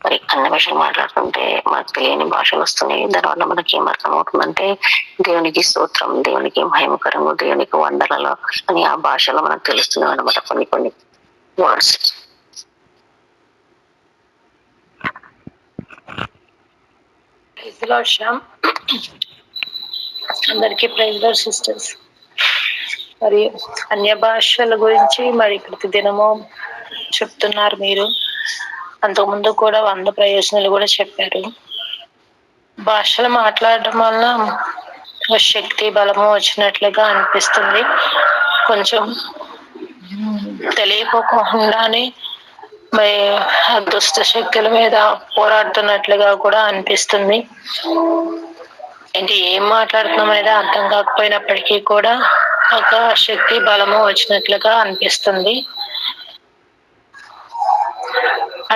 మరి అన్ని భాషలు మాట్లాడుతుంటే మనకు తెలియని భాషలు వస్తున్నాయి. దానివల్ల మనకి ఏం అర్థం అవుతుందంటే దేవునికి స్తోత్రం, దేవునికి మహిమకరము, దేవునికి వందనాలు అని ఆ భాషలో మనకు తెలుస్తున్నాయి అనమాట కొన్ని కొన్ని వర్డ్స్. అందరికీ ప్రైజ్ లార్డ్ సిస్టర్స్. మరి అన్య భాషల గురించి మరి ప్రతిదినము చెప్తున్నారు మీరు. అంతకుముందు కూడా 100 ప్రయోజనాలు కూడా చెప్పారు. భాషలు మాట్లాడడం వల్ల శక్తి బలము వచ్చినట్లుగా అనిపిస్తుంది. కొంచెం తెలియకోకుండానే మరి దుష్ట శక్తుల మీద పోరాడుతున్నట్లుగా కూడా అనిపిస్తుంది. అంటే ఏం మాట్లాడుతున్నాం అనేది అర్థం కాకపోయినప్పటికీ కూడా ఒక శక్తి బలము వచ్చినట్లుగా అనిపిస్తుంది.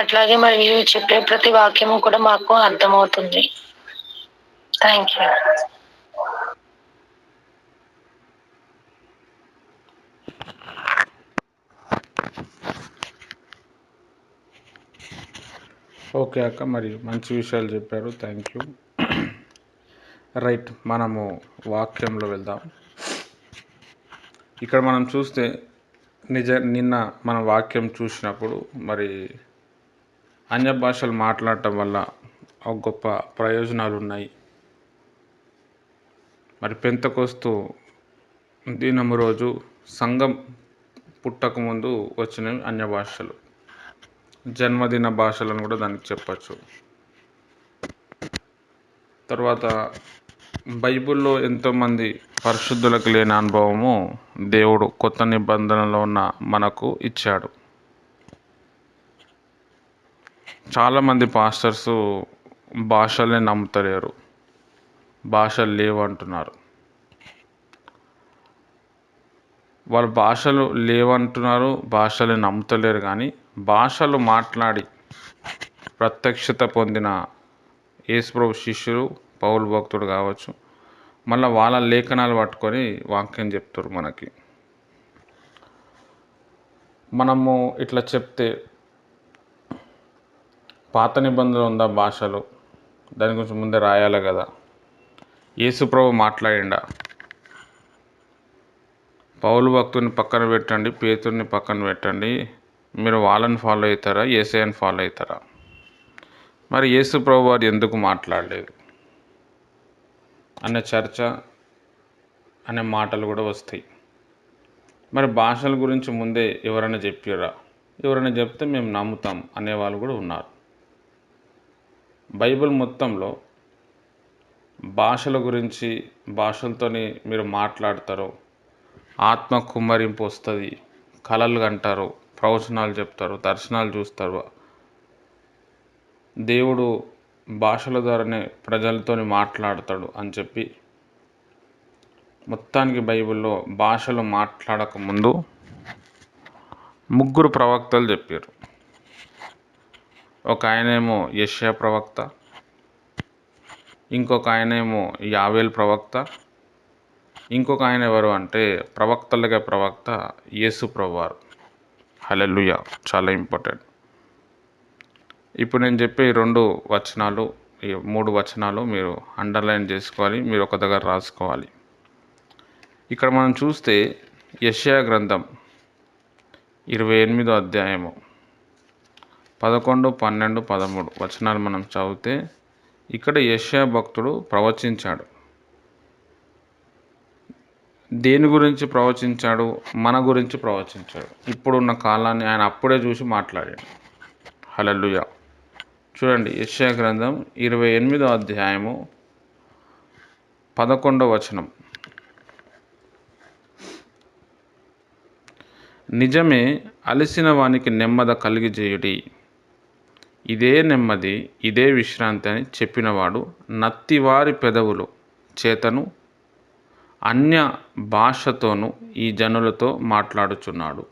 అట్లాగే మరి చెప్పే ప్రతి వాక్యము కూడా మాకు అర్థమవుతుంది. Thank you. ఓకే అక్క, మరి మంచి విషయాలు చెప్పారు. Thank you. రైట్, మనము వాక్యంలో వెళ్దాం. ఇక్కడ మనం చూస్తే నిన్న మన వాక్యం చూసినప్పుడు మరి అన్య భాషలు మాట్లాడటం వల్ల ఒక గొప్ప ప్రయోజనాలు ఉన్నాయి. మరి పెంతెకొస్తు దినము రోజు సంఘం పుట్టకముందు వచ్చినవి అన్య భాషలు, జన్మదిన భాషలను కూడా దానికి చెప్పచ్చు. తర్వాత బైబిల్లో ఎంతోమంది పరిశుద్ధులకు లేని అనుభవము దేవుడు కొత్త నిబంధనలో ఉన్న మనకు ఇచ్చాడు. చాలామంది పాస్టర్సు భాషల్ని నమ్ముతలేరు, భాషలు లేవు అంటున్నారు. వాళ్ళు భాషలు లేవంటున్నారు, భాషలు నమ్ముతలేరు. కానీ భాషలు మాట్లాడి ప్రత్యక్షత పొందిన యేసుప్రభు శిష్యులు, పౌలు భక్తుడు కావచ్చు, మళ్ళీ వాళ్ళ లేఖనాలు పట్టుకొని వాక్యం చెప్తారు మనకి. మనము ఇట్లా చెప్తే పాత నిబంధనలు ఉందా భాషలు, దాని గురించి ముందే రాయాలి కదా. యేసుప్రభు మాట్లాడిండా? పౌలు భక్తుని పక్కన పెట్టండి, పేతుర్ని పక్కన పెట్టండి, మీరు వాళ్ళని ఫాలో అవుతారా, యేసయ్యని ఫాలో అవుతారా? మరి యేసుప్రభు వారు ఎందుకు మాట్లాడలేదు అనే చర్చ, అనే మాటలు కూడా వస్తాయి. మరి భాషల గురించి ముందే ఎవరైనా చెప్పారా? ఎవరైనా చెప్తే మేము నమ్ముతాం అనేవాళ్ళు కూడా ఉన్నారు. బైబిల్ మొత్తంలో భాషల గురించి, భాషలతోని మీరు మాట్లాడతారు, ఆత్మ కుమ్మరింపు వస్తుంది, కలలు కంటారు, ప్రవచనాలు చెప్తారు, దర్శనాలు చూస్తారు, దేవుడు భాషల ద్వారానే ప్రజలతోని మాట్లాడతాడు అని చెప్పి మొత్తానికి బైబిల్లో భాషలు మాట్లాడక ముందు 3 ప్రవక్తలు చెప్పారు. ఒక ఆయనేమో యెషయా ప్రవక్త, ఇంకొక ఆయనేమో యావేల్ ప్రవక్త, ఇంకొక ఆయన ఎవరు అంటే ప్రవక్తలుగా ప్రవక్త యేసు ప్రభువారు. హల్లెలూయా, చాలా ఇంపార్టెంట్. ఇప్పుడు నేను చెప్పే 2 వచనాలు, 3 వచనాలు మీరు అండర్లైన్ చేసుకోవాలి, మీరు ఒక దగ్గర రాసుకోవాలి. ఇక్కడ మనం చూస్తే యెషయా గ్రంథం 28వ అధ్యాయము 11, 12, 13 వచనాలు మనం చదివితే ఇక్కడ యెషయా భక్తుడు ప్రవచించాడు. దేని గురించి ప్రవచించాడు? మన గురించి ప్రవచించాడు. ఇప్పుడున్న కాలాన్ని ఆయన అప్పుడే చూసి మాట్లాడాడు. హల్లెలూయా. చూడండి, యెషయా గ్రంథం 28వ అధ్యాయము 11వ వచనం. నిజమే, అలసిన వానికి నెమ్మది కలిగిజేయుడి, ఇదే నెమ్మది, ఇదే విశ్రాంతి అని చెప్పినవాడు నత్తివారి పెదవులు చేతను అన్య భాషతోనూ ఈ జనులతో మాట్లాడుచున్నాడు.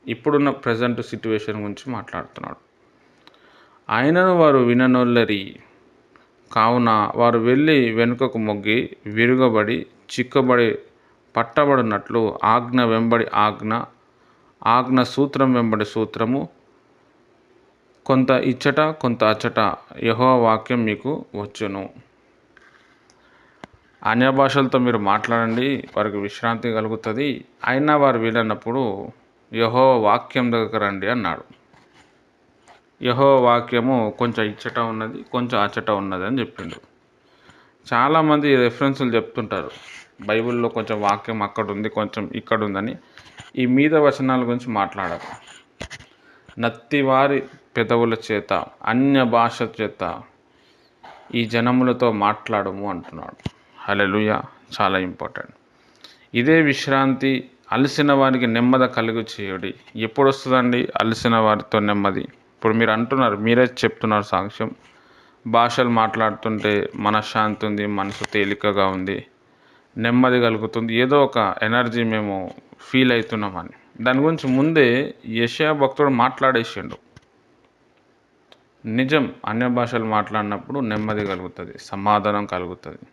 ఇప్పుడున్న ప్రజెంట్ సిట్యువేషన్ గురించి మాట్లాడుతున్నాడు. ఆయనను వారు విననొల్లరి, కావున వారు వెళ్ళి వెనుకకు మొగ్గి విరుగబడి చిక్కబడి పట్టబడినట్లు ఆజ్ఞ వెంబడి ఆజ్ఞ, ఆజ్ఞ సూత్రం వెంబడి సూత్రము, కొంత ఇచ్చట కొంత అచ్చట యెహోవా వాక్యం మీకు వచ్చును. అన్య భాషలతో మీరు మాట్లాడండి, వారికి విశ్రాంతి కలుగుతుంది. అయినా వారు విననప్పుడు యెహోవా వాక్యం దగ్గరకు రండి అన్నాడు. యెహోవా వాక్యము కొంచెం ఇచ్చట ఉన్నది, కొంచెం అచ్చట ఉన్నది అని చెప్పిండు. చాలామంది రెఫరెన్సులు చెప్తుంటారు, బైబిల్లో కొంచెం వాక్యం అక్కడ ఉంది, కొంచెం ఇక్కడ ఉందని. ఈ మీద వచనాల గురించి మాట్లాడరు. నత్తివారి పెదవుల చేత అన్య భాష చేత ఈ జనములతో మాట్లాడము అంటున్నాడు. హల్లెలూయా, చాలా ఇంపార్టెంట్. ఇదే విశ్రాంతి. అలసిన వారికి నెమ్మది కలుగు చేయుడి. ఎప్పుడు వస్తుందండి అలసిన వారితో నెమ్మది? ఇప్పుడు మీరు అంటున్నారు, మీరే చెప్తున్నారు సాక్ష్యం, భాషలు మాట్లాడుతుంటే మనశ్శాంతి ఉంది, మనసు తేలికగా ఉంది, నెమ్మది కలుగుతుంది, ఏదో ఒక ఎనర్జీ మేము ఫీల్ అవుతున్నామని. దాని గురించి ముందే యెషయా భక్తుడు మాట్లాడేసిండు. నిజం, అన్య భాషలు మాట్లాడినప్పుడు నెమ్మది కలుగుతుంది, సమాధానం కలుగుతుంది.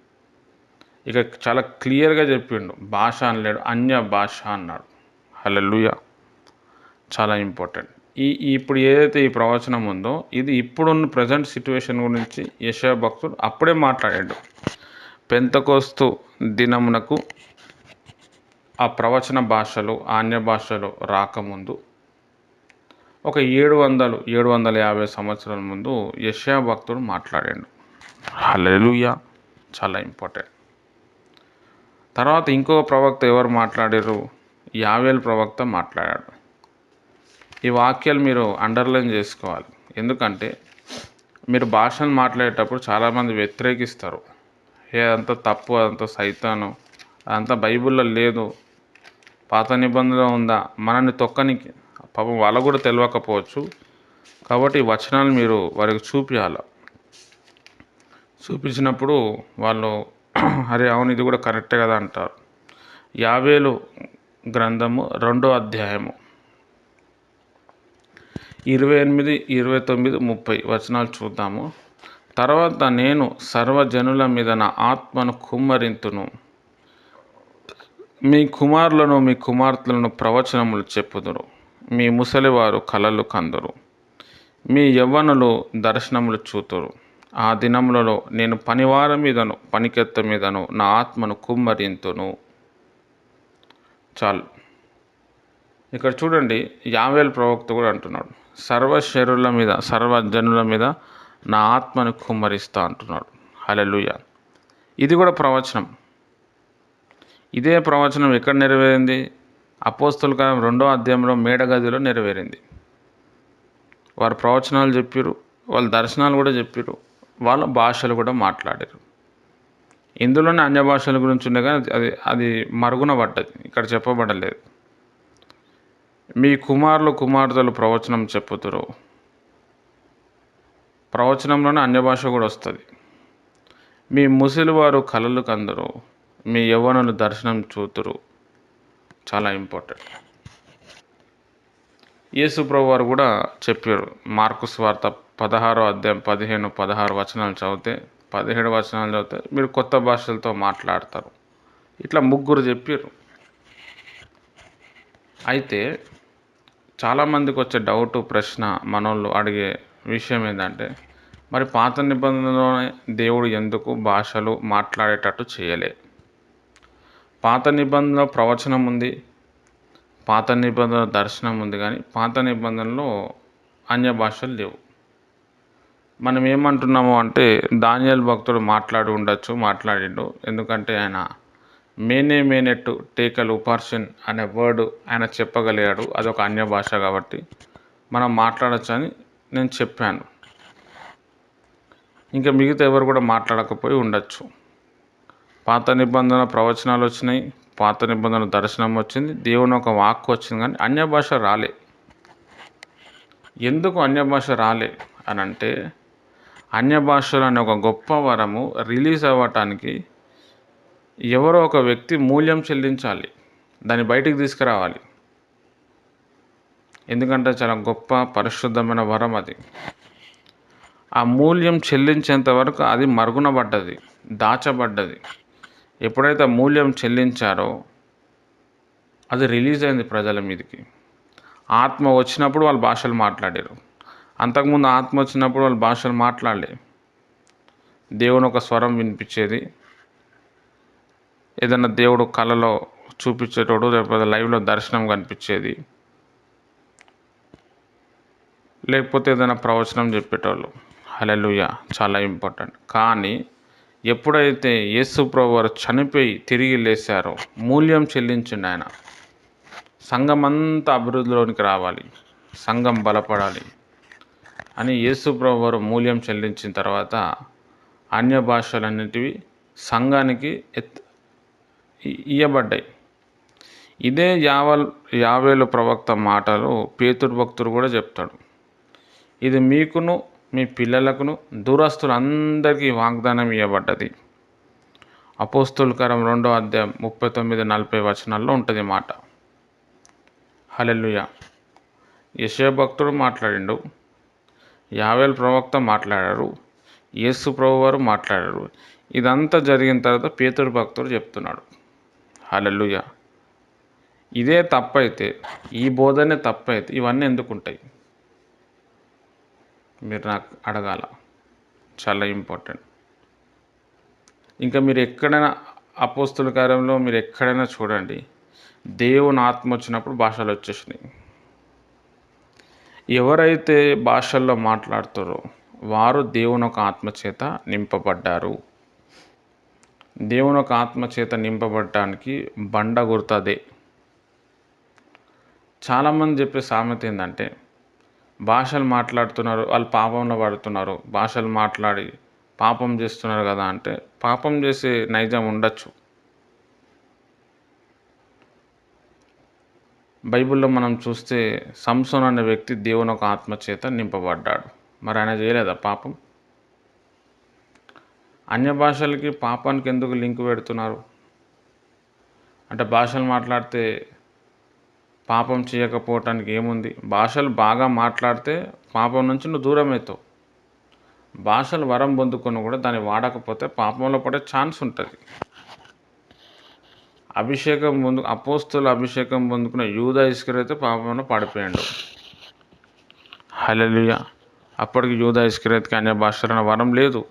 ఇక చాలా క్లియర్గా చెప్పిండు, భాష అనలేడు, అన్య భాష అన్నాడు. హల్లెలూయా, చాలా ఇంపార్టెంట్. ఇప్పుడు ఏదైతే ఈ ప్రవచనం ఉందో ఇది ఇప్పుడున్న ప్రజెంట్ సిచ్యువేషన్ గురించి యెషయా భక్తుడు అప్పుడే మాట్లాడాడు. పెంతెకోస్తు దినమునకు ఆ ప్రవచన భాషలు, అన్య భాషలు రాకముందు ఒక 750 సంవత్సరాల ముందు యెషయా భక్తుడు మాట్లాడాడు. హల్లెలూయా, చాలా ఇంపార్టెంట్. తర్వాత ఇంకో ప్రవక్త ఎవరు మాట్లాడారు? యావేల్ ప్రవక్త మాట్లాడాడు. ఈ వాక్యాలు మీరు అండర్లైన్ చేసుకోవాలి. ఎందుకంటే మీరు భాషను మాట్లాడేటప్పుడు చాలామంది వ్యతిరేకిస్తారు. అదంతా తప్పు, అదంతా సైతాను, అదంతా బైబిల్లో లేదు, పాత నిబంధనలో ఉందా, మనల్ని తొక్కనికి. పాపం వాళ్ళకు కూడా తెలియకపోవచ్చు. కాబట్టి ఈ వచనాలు మీరు వారికి చూపించాలి. చూపించినప్పుడు వాళ్ళు అరే అవును ఇది కూడా కరెక్టే కదా అంటారు. యావేలు గ్రంథము 2వ అధ్యాయము 28, 29, 30 వచనాలు చూద్దాము. తర్వాత నేను సర్వజనుల మీద నా ఆత్మను కుమ్మరింతును, మీ కుమారులను మీ కుమార్తెలను ప్రవచనములు చెప్పుదురు, మీ ముసలివారు కలలు కందురు, మీ యవ్వనులు దర్శనములు చూతురు. ఆ దినములలో నేను పనివారి మీదను పనికెత్త మీదను నా ఆత్మను కుమ్మరింతును. చాలు. ఇక్కడ చూడండి, యావేల్ ప్రవక్త కూడా అంటున్నాడు, సర్వశరీరుల మీద సర్వజనుల మీద నా ఆత్మను కుమ్మరిస్తా అంటున్నాడు. హల్లెలూయా. ఇది కూడా ప్రవచనం. ఇదే ప్రవచనం ఎక్కడ నెరవేరింది? అపోస్తలుల కార్యం 2వ అధ్యాయంలో మేడగదిలో నెరవేరింది. వారు ప్రవచనాలు చెప్పారు, వాళ్ళ దర్శనాలు కూడా చెప్పారు, వాళ్ళ భాషలు కూడా మాట్లాడారు. ఇందులోనే అన్య భాషల గురించి ఉండే కానీ అది మరుగున పడ్డది, ఇక్కడ చెప్పబడలేదు. మీ కుమారులు కుమార్తెలు ప్రవచనం చెప్పుతురు. ప్రవచనంలోనే అన్య భాష కూడా వస్తుంది. మీ ముసలివారు కలలు కందరు, మీ యవ్వనులు దర్శనం చూతురు. చాలా ఇంపార్టెంట్. యేసు ప్రభు వారు కూడా చెప్పారు. మార్కు సువార్త 16వ అధ్యాయం 15, 16 వచనాలు చదివితే, 17 వచనాలు చదివితే మీరు కొత్త భాషలతో మాట్లాడతారు. ఇట్లా ముగ్గురు చెప్పారు. అయితే చాలామందికి వచ్చే డౌట్, ప్రశ్న, మనోళ్ళు అడిగే విషయం ఏంటంటే, మరి పాత నిబంధనలోనే దేవుడు ఎందుకు భాషలు మాట్లాడేటట్టు చేయలే? పాత నిబంధనలో ప్రవచనం ఉంది, పాత నిబంధన దర్శనం ఉంది, కానీ పాత నిబంధనలో అన్య భాషలు లేవు. మనం ఏమంటున్నాము అంటే, దానియేలు భక్తుడు మాట్లాడి ఉండొచ్చు, మాట్లాడిండు. ఎందుకంటే ఆయన మేనేట్ టేకల్ ఉపార్షన్ అనే వర్డ్ ఆయన చెప్పగలిగాడు. అదొక అన్య భాష కాబట్టి మనం మాట్లాడచ్చు అని నేను చెప్పాను. ఇంకా మిగతా ఎవరు కూడా మాట్లాడకపోయి ఉండొచ్చు. పాత నిబంధన ప్రవచనాలు వచ్చినాయి, పాత నిబంధన దర్శనం వచ్చింది, దేవుని ఒక వాక్కు వచ్చింది, కానీ అన్య భాష రాలే. ఎందుకు అన్య భాష రాలే అని అంటే, అన్య భాషలు అనే ఒక గొప్ప వరము రిలీజ్ అవ్వటానికి ఎవరో ఒక వ్యక్తి మూల్యం చెల్లించాలి, దాన్ని బయటికి తీసుకురావాలి. ఎందుకంటే చాలా గొప్ప పరిశుద్ధమైన వరం అది. ఆ మూల్యం చెల్లించేంత వరకు అది మరుగున పడ్డది, దాచబడ్డది. ఎప్పుడైతే మూల్యం చెల్లించారో అది రిలీజ్ అయింది ప్రజల మీదకి. ఆత్మ వచ్చినప్పుడు వాళ్ళు భాషలు మాట్లాడారు. అంతకుముందు ఆత్మ వచ్చినప్పుడు వాళ్ళు భాషలు మాట్లాడలే. దేవుని ఒక స్వరం వినిపించేది. ఏదన్నా దేవుడు కళలో చూపించేటోడు, లేకపోతే లైవ్లో దర్శనం కనిపించేది, లేకపోతే ఏదైనా ప్రవచనం చెప్పేటోళ్ళు. హల్లెలూయా, చాలా ఇంపార్టెంట్. కానీ ఎప్పుడైతే యేసు ప్రభువు వారు చనిపోయి తిరిగి లేచారో, మూల్యం చెల్లించిండు ఆయన. సంఘం అంతా అభివృద్ధిలోనికి రావాలి, సంఘం బలపడాలి అని యేసు ప్రభువు వారు మూల్యం చెల్లించిన తర్వాత అన్య భాషలన్నిటివి సంఘానికి ఇయ్యబడ్డాయి. ఇదే యావేలు ప్రవక్త మాటలు పేతురు భక్తుడు కూడా చెప్తాడు. ఇది మీకును మీ పిల్లలకును దూరస్తులందరికీ వాగ్దానం ఇవ్వబడ్డది. అపోస్తుల కార్యం 2వ అధ్యాయం 39-40 వచనాల్లో ఉంటుంది మాట. హల్లెలూయా. యెషయా భక్తుడు మాట్లాడిండు, యావేలు ప్రవక్త మాట్లాడారు, యేసు ప్రభు వారు మాట్లాడారు. ఇదంతా జరిగిన తర్వాత పేతురు భక్తుడు చెప్తున్నాడు. హల్లెలూయా. ఇదే తప్పైతే, ఈ బోధనే తప్పైతే ఇవన్నీ ఎందుకుంటాయి? మీరు నాకు అడగాల. చాలా ఇంపార్టెంట్. ఇంకా మీరు ఎక్కడైనా అపోస్తుల కార్యంలో మీరు ఎక్కడైనా చూడండి, దేవుని ఆత్మ వచ్చినప్పుడు భాషలు వచ్చేసినాయి. ఎవరైతే భాషల్లో మాట్లాడుతారో వారు దేవుని ఒక ఆత్మ చేత నింపబడ్డారు. దేవుని ఒక ఆత్మ చేత నింపబడటానికి బండ గుర్తదే. చాలామంది చెప్పే సామెత ఏంటంటే, భాషలు మాట్లాడుతున్నారు, వాళ్ళు పాపంలో పడుతున్నారు, భాషలు మాట్లాడి పాపం చేస్తున్నారు కదా అంటే, పాపం చేసే నైజం ఉండొచ్చు. బైబిల్లో మనం చూస్తే సంసోన్ అనే వ్యక్తి దేవుని ఒక ఆత్మ చేత నింపబడ్డాడు. మరి ఆయన చేయలేదా పాపం? అన్య భాషలకి పాపానికి ఎందుకు లింక్ పెడుతున్నారు? అంటే భాషలు మాట్లాడితే పాపం చేయకపోవటానికి ఏముంది? భాషలు బాగా మాట్లాడితే పాపం నుంచి నువ్వు దూరం అవుతావు. భాషలు వరం పొందుకొని కూడా దాన్ని వాడకపోతే పాపంలో పడే ఛాన్స్ ఉంటుంది. అపోస్తుల అభిషేకం పొందుకున్న యూదా ఇస్కరియోతు పాపంలో పడిపోయాడు. హల్లెలూయా. అప్పటికి యూదా ఇస్కరియోతుకి అన్య భాషల వరం లేదు.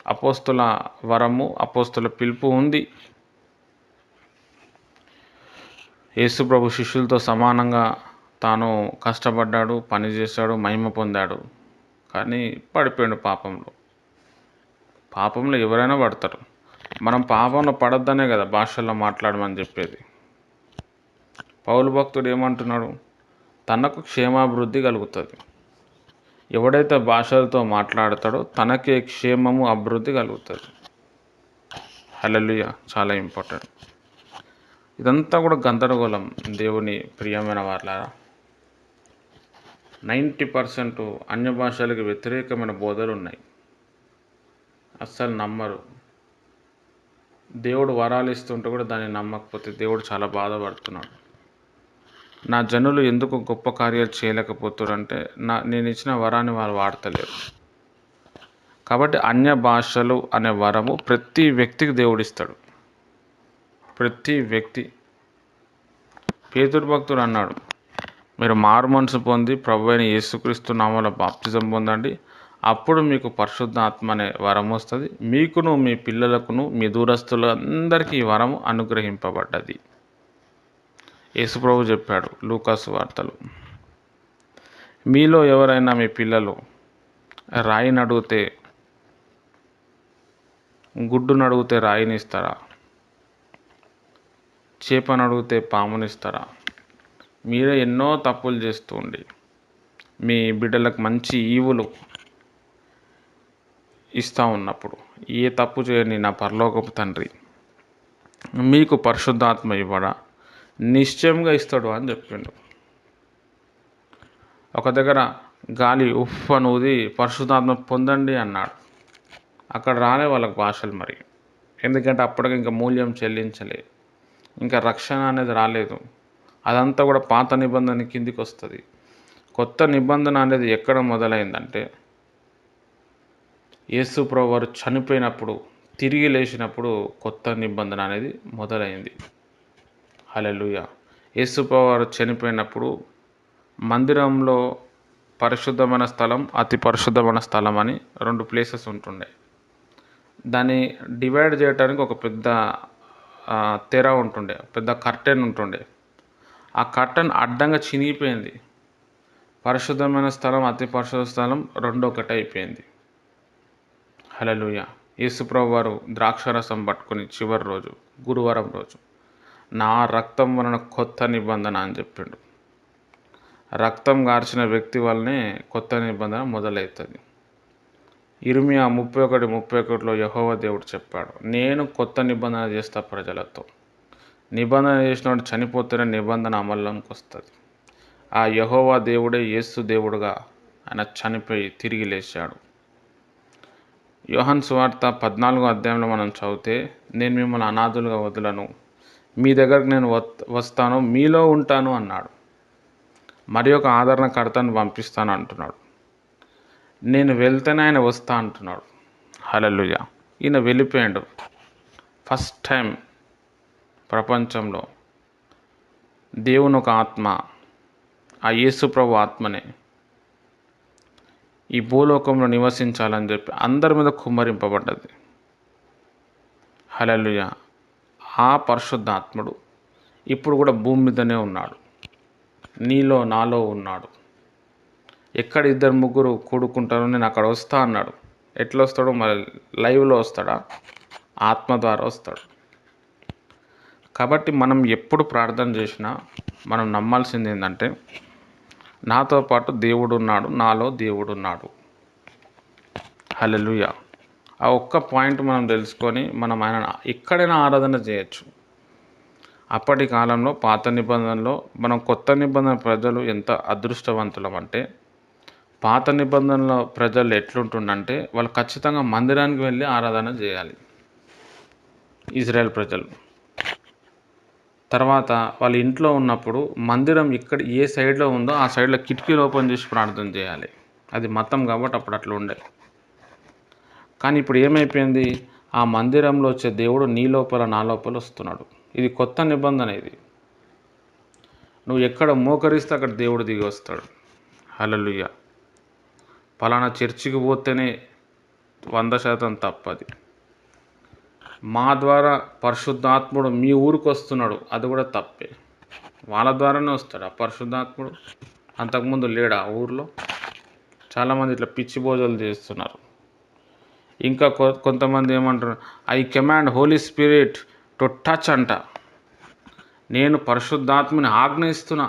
అపోస్తుల వరము, అపోస్తుల పిలుపు ఉంది. యేసు ప్రభు శిష్యులతో సమానంగా తాను కష్టపడ్డాడు, పని చేశాడు, మహిమ పొందాడు. కానీ పడిపోయాడు పాపంలో. పాపంలో ఎవరైనా పడతారు. మనం పాపంలో పడద్దనే కదా భాషల్లో మాట్లాడమని చెప్పేది. పౌలు భక్తుడు ఏమంటున్నాడు? తనకు క్షేమాభివృద్ధి కలుగుతుంది. ఎవడైతే భాషలతో మాట్లాడతాడో తనకే క్షేమము, అభివృద్ధి కలుగుతుంది. హల్లెలూయా, చాలా ఇంపార్టెంట్. ఇదంతా కూడా గందరగోళం. దేవుని ప్రియమైన వాళ్ళారా, 90% అన్య భాషలకు వ్యతిరేకమైన బోధలు ఉన్నాయి. అస్సలు నమ్మరు. దేవుడు వరాలు ఇస్తుంటే కూడా దాన్ని నమ్మకపోతే దేవుడు చాలా బాధపడుతున్నాడు. నా జనులు ఎందుకు గొప్ప కార్యాలు చేయలేకపోతున్నారంటే నేను ఇచ్చిన వరాన్ని వారు వాడతలేరు. కాబట్టి అన్య భాషలు అనే వరము ప్రతి వ్యక్తికి దేవుడిస్తాడు. ప్రతి వ్యక్తి. పేతురు భక్తుడు అన్నాడు, మీరు మారుమనసు పొంది ప్రభువైన యేసుక్రీస్తు నామములో బాప్తిజం పొందండి, అప్పుడు మీకు పరిశుద్ధాత్మ అనే వరం వస్తుంది. మీకును మీ పిల్లలకును మీ దూరస్తులందరికీ ఈ వరము అనుగ్రహింపబడ్డది. యేసు ప్రభు చెప్పాడు లూకాసు వార్తలు, మీలో ఎవరైనా మీ పిల్లలు రాయిని అడిగితే, గుడ్డును అడిగితే రాయిని ఇస్తారా? చేపను అడిగితే పామునిస్తారా? మీరే ఎన్నో తప్పులు చేస్తూ ఉండి మీ బిడ్డలకు మంచి ఈవులు ఇస్తూ ఉన్నప్పుడు, ఏ తప్పు చేయని నా పరలోకపు తండ్రి మీకు పరిశుద్ధాత్మ ఇవ్వడా? నిశ్చయంగా ఇస్తాడు అని చెప్పిండు. ఒక దగ్గర గాలి ఉఫ్ అని ఊది పరిశుద్ధాత్మ పొందండి అన్నాడు. అక్కడ రాలే వాళ్ళకి భాషలు. మరి ఎందుకంటే అప్పటికి ఇంకా మూల్యం చెల్లించలే, ఇంకా రక్షణ అనేది రాలేదు. అదంతా కూడా పాత నిబంధన కిందికి వస్తుంది. కొత్త నిబంధన అనేది ఎక్కడ మొదలైందంటే యేసు ప్రభు వారు చనిపోయినప్పుడు, తిరిగి లేచినప్పుడు కొత్త నిబంధన అనేది మొదలైంది. హల్లెలూయా. యేసు ప్రభు వారు చనిపోయినప్పుడు మందిరంలో పరిశుద్ధమైన స్థలం, అతి పరిశుద్ధమైన స్థలం అని 2 ప్లేసెస్ ఉంటుండే. దాన్ని డివైడ్ చేయడానికి ఒక పెద్ద తెర ఉంటుండే, పెద్ద కర్టెన్ ఉంటుండే. ఆ కర్టెన్ అడ్డంగా చినిగిపోయింది. పరిశుద్ధమైన స్థలం, అతి పరిశుద్ధ స్థలం 2 ఒకటే అయిపోయింది. హల్లెలూయా. యేసుప్రభు వారు ద్రాక్షారసం పట్టుకొని చివరి రోజు, గురువారం రోజు, నా రక్తం వలన కొత్త నిబంధన అని చెప్పిండు. రక్తం గార్చిన వ్యక్తి వల్లనే కొత్త నిబంధన మొదలవుతుంది. ఇర్మియా 31:31లో యెహోవా దేవుడు చెప్పాడు, నేను కొత్త నిబంధన చేస్తా ప్రజలతో. నిబంధన చేసినవాడు చనిపోతేనే నిబంధన అమల్లోకి వస్తుంది. ఆ యెహోవా దేవుడే యేసు దేవుడుగా ఆయన చనిపోయి తిరిగి లేచాడు. యోహాను సువార్త 14వ అధ్యాయంలో మనం చదివితే, నేను మిమ్మల్ని అనాథులుగా వదలను, మీ దగ్గరకు నేను వస్తాను, మీలో ఉంటాను అన్నాడు. మరి ఒక ఆదరణకర్తను పంపిస్తాను అంటున్నాడు. నేను వెళ్తేనే ఆయన వస్తా అంటున్నాడు. హల్లెలూయా. ఈయన వెళ్ళిపోయాడు. ఫస్ట్ టైం ప్రపంచంలో దేవుని ఒక ఆత్మ, ఆ యేసు ప్రభు ఆత్మనే ఈ భూలోకంలో నివసించాలని చెప్పి అందరి మీద కుమ్మరింపబడ్డది. హల్లెలూయా. ఆ పరిశుద్ధాత్ముడు ఇప్పుడు కూడా భూమి మీదనే ఉన్నాడు. నీలో నాలో ఉన్నాడు. ఎక్కడ 2-3 కూడుకుంటారో నేను అక్కడ వస్తా అన్నాడు. ఎట్లా వస్తాడో మరి, లైవ్లో వస్తాడా? ఆత్మ ద్వారా వస్తాడు. కాబట్టి మనం ఎప్పుడు ప్రార్థన చేసినా మనం నమ్మాల్సింది ఏంటంటే, నాతో పాటు దేవుడు ఉన్నాడు, నాలో దేవుడు ఉన్నాడు. హల్లెలూయా. ఆ ఒక్క పాయింట్ మనం తెలుసుకొని మనం ఆయన ఎక్కడైనా ఆరాధన చేయొచ్చు. అప్పటి కాలంలో పాత నిబంధనలో, మనం కొత్త నిబంధన ప్రజలు ఎంత అదృష్టవంతులం అంటే, పాత నిబంధనలో ప్రజలు ఎట్లుంటుండంటే వాళ్ళు ఖచ్చితంగా మందిరానికి వెళ్ళి ఆరాధన చేయాలి. ఇజ్రాయెల్ ప్రజలు తర్వాత వాళ్ళ ఇంట్లో ఉన్నప్పుడు మందిరం ఇక్కడ ఏ సైడ్లో ఉందో ఆ సైడ్లో కిటికీలు ఓపెన్ చేసి ప్రార్థన చేయాలి. అది మతం కాబట్టి అప్పుడు అట్లా ఉండే. కానీ ఇప్పుడు ఏమైపోయింది, ఆ మందిరంలో వచ్చే దేవుడు నీ లోపల నా లోపల వస్తున్నాడు. ఇది కొత్త నిబంధన. ఇది నువ్వు ఎక్కడ మోకరిస్తే అక్కడ దేవుడు దిగి వస్తాడు. హల్లెలూయా. పలానా చర్చికి పోతేనే 100% తప్పది. మా ద్వారా పరిశుద్ధాత్ముడు మీ ఊరికి వస్తున్నాడు, అది కూడా తప్పే. వాళ్ళ ద్వారానే వస్తాడు ఆ పరిశుద్ధాత్ముడు. అంతకుముందు లేడా ఆ ఊర్లో? చాలామంది ఇట్లా పిచ్చి భోజనాలు చేస్తున్నారు. ఇంకా కొంతమంది ఏమంటారు, I command Holy Spirit to touch అంట. నేను పరిశుద్ధాత్మని ఆజ్ఞయిస్తున్నా,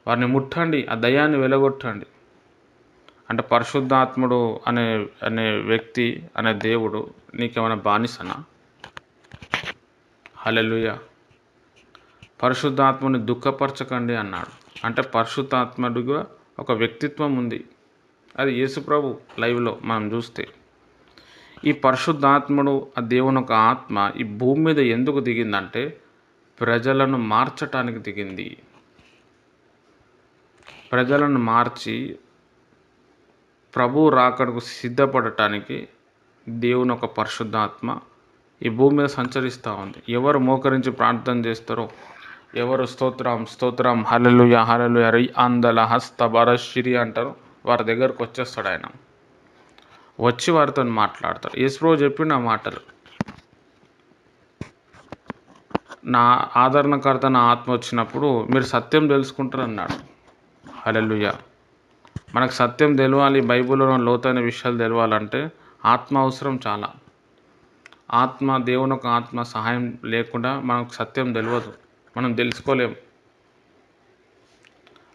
వారిని ముట్టండి, ఆ దయ్యాన్ని వెలగొట్టండి. అంటే పరిశుద్ధాత్ముడు అనే వ్యక్తి, అనే దేవుడు నీకేమైనా బానిసనా? హల్లెలూయా. పరిశుద్ధాత్మని దుఃఖపరచకండి అన్నాడు. అంటే పరిశుద్ధాత్ముడిగా ఒక వ్యక్తిత్వం ఉంది. అది యేసుప్రభు లైవ్లో మనం చూస్తే. ఈ పరిశుద్ధాత్ముడు, ఆ దేవుని ఒక ఆత్మ ఈ భూమి మీద ఎందుకు దిగిందంటే ప్రజలను మార్చటానికి దిగింది. ప్రజలను మార్చి ప్రభు రాకడకు సిద్ధపడటానికి దేవుని ఒక పరిశుద్ధాత్మ ఈ భూమి మీద సంచరిస్తూ ఉంది. ఎవరు మోకరించి ప్రార్థన చేస్తారో, ఎవరు స్తోత్రం స్తోత్రం హల్లెలూయా హల్లెలూయా రై అందల హస్త బరశిరి అంటారో వారి దగ్గరకు వచ్చేస్తాడు ఆయన. వచ్చి వారితో మాట్లాడతాడు. యేసుప్రభు చెప్పిండు ఆ మాటలు, నా ఆదరణకర్త నా ఆత్మ వచ్చినప్పుడు మీరు సత్యం తెలుసుకుంటారు అన్నాడు. హల్లెలూయా. మనకు సత్యం తెలవాలి, బైబిల్లో లోతైన విషయాలు తెలవాలంటే ఆత్మ అవసరం చాలా. ఆత్మ, దేవుని ఒక ఆత్మ సహాయం లేకుండా మనకు సత్యం తెలియదు, మనం తెలుసుకోలేము.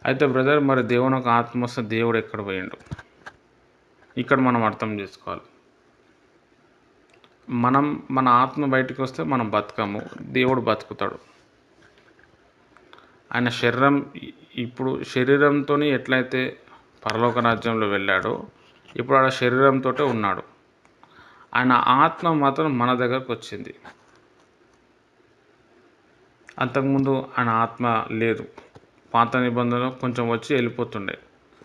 అయితే బ్రదర్, మరి దేవుని ఒక ఆత్మ వస్తే దేవుడు ఎక్కడ పోయిండు? ఇక్కడ మనం అర్థం చేసుకోవాలి. మన ఆత్మ బయటికి వస్తే మనం బతకము, దేవుడు బతుకుతాడు. ఆయన శరీరం, ఇప్పుడు శరీరంతో ఎట్లయితే పరలోక రాజ్యంలో వెళ్ళాడో ఇప్పుడు ఆడ శరీరంతో ఉన్నాడు. ఆయన ఆత్మ మాత్రం మన దగ్గరకు వచ్చింది. అంతకుముందు ఆయన ఆత్మ లేదు. పాత నిబంధనలో కొంచెం వచ్చి వెళ్ళిపోతుండే,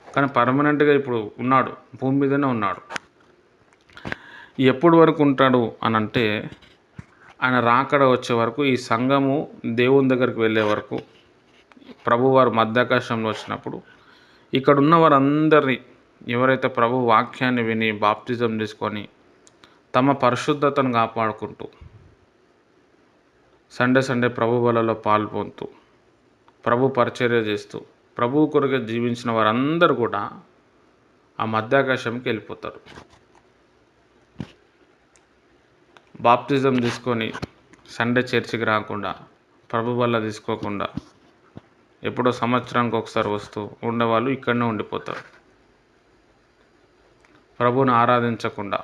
కానీ పర్మనెంట్గా ఇప్పుడు ఉన్నాడు, భూమి మీదనే ఉన్నాడు. ఎప్పటి వరకు ఉంటాడు అని అంటే, ఆయన రాకడ వచ్చే వరకు, ఈ సంఘము దేవుని దగ్గరికి వెళ్ళే వరకు, ప్రభువారు మధ్యాకాశంలో వచ్చినప్పుడు ఇక్కడ ఉన్న వారందరినీ ఎవరైతే ప్రభు వాక్యాన్ని విని బాప్తిజం తీసుకొని తమ పరిశుద్ధతను కాపాడుకుంటూ సండే ప్రభు బలలో పాల్పొందుతూ ప్రభు పరిచర్య చేస్తూ ప్రభు కొరకు జీవించిన వారందరూ కూడా ఆ మధ్యాకాశంకి వెళ్ళిపోతారు. బాప్తిజం తీసుకొని సండే చర్చికి రాకుండా, ప్రభు వల్ల తీసుకోకుండా, ఎప్పుడో సంవత్సరానికి ఒకసారి వస్తూ ఉండేవాళ్ళు ఇక్కడనే ఉండిపోతారు. ప్రభుని ఆరాధించకుండా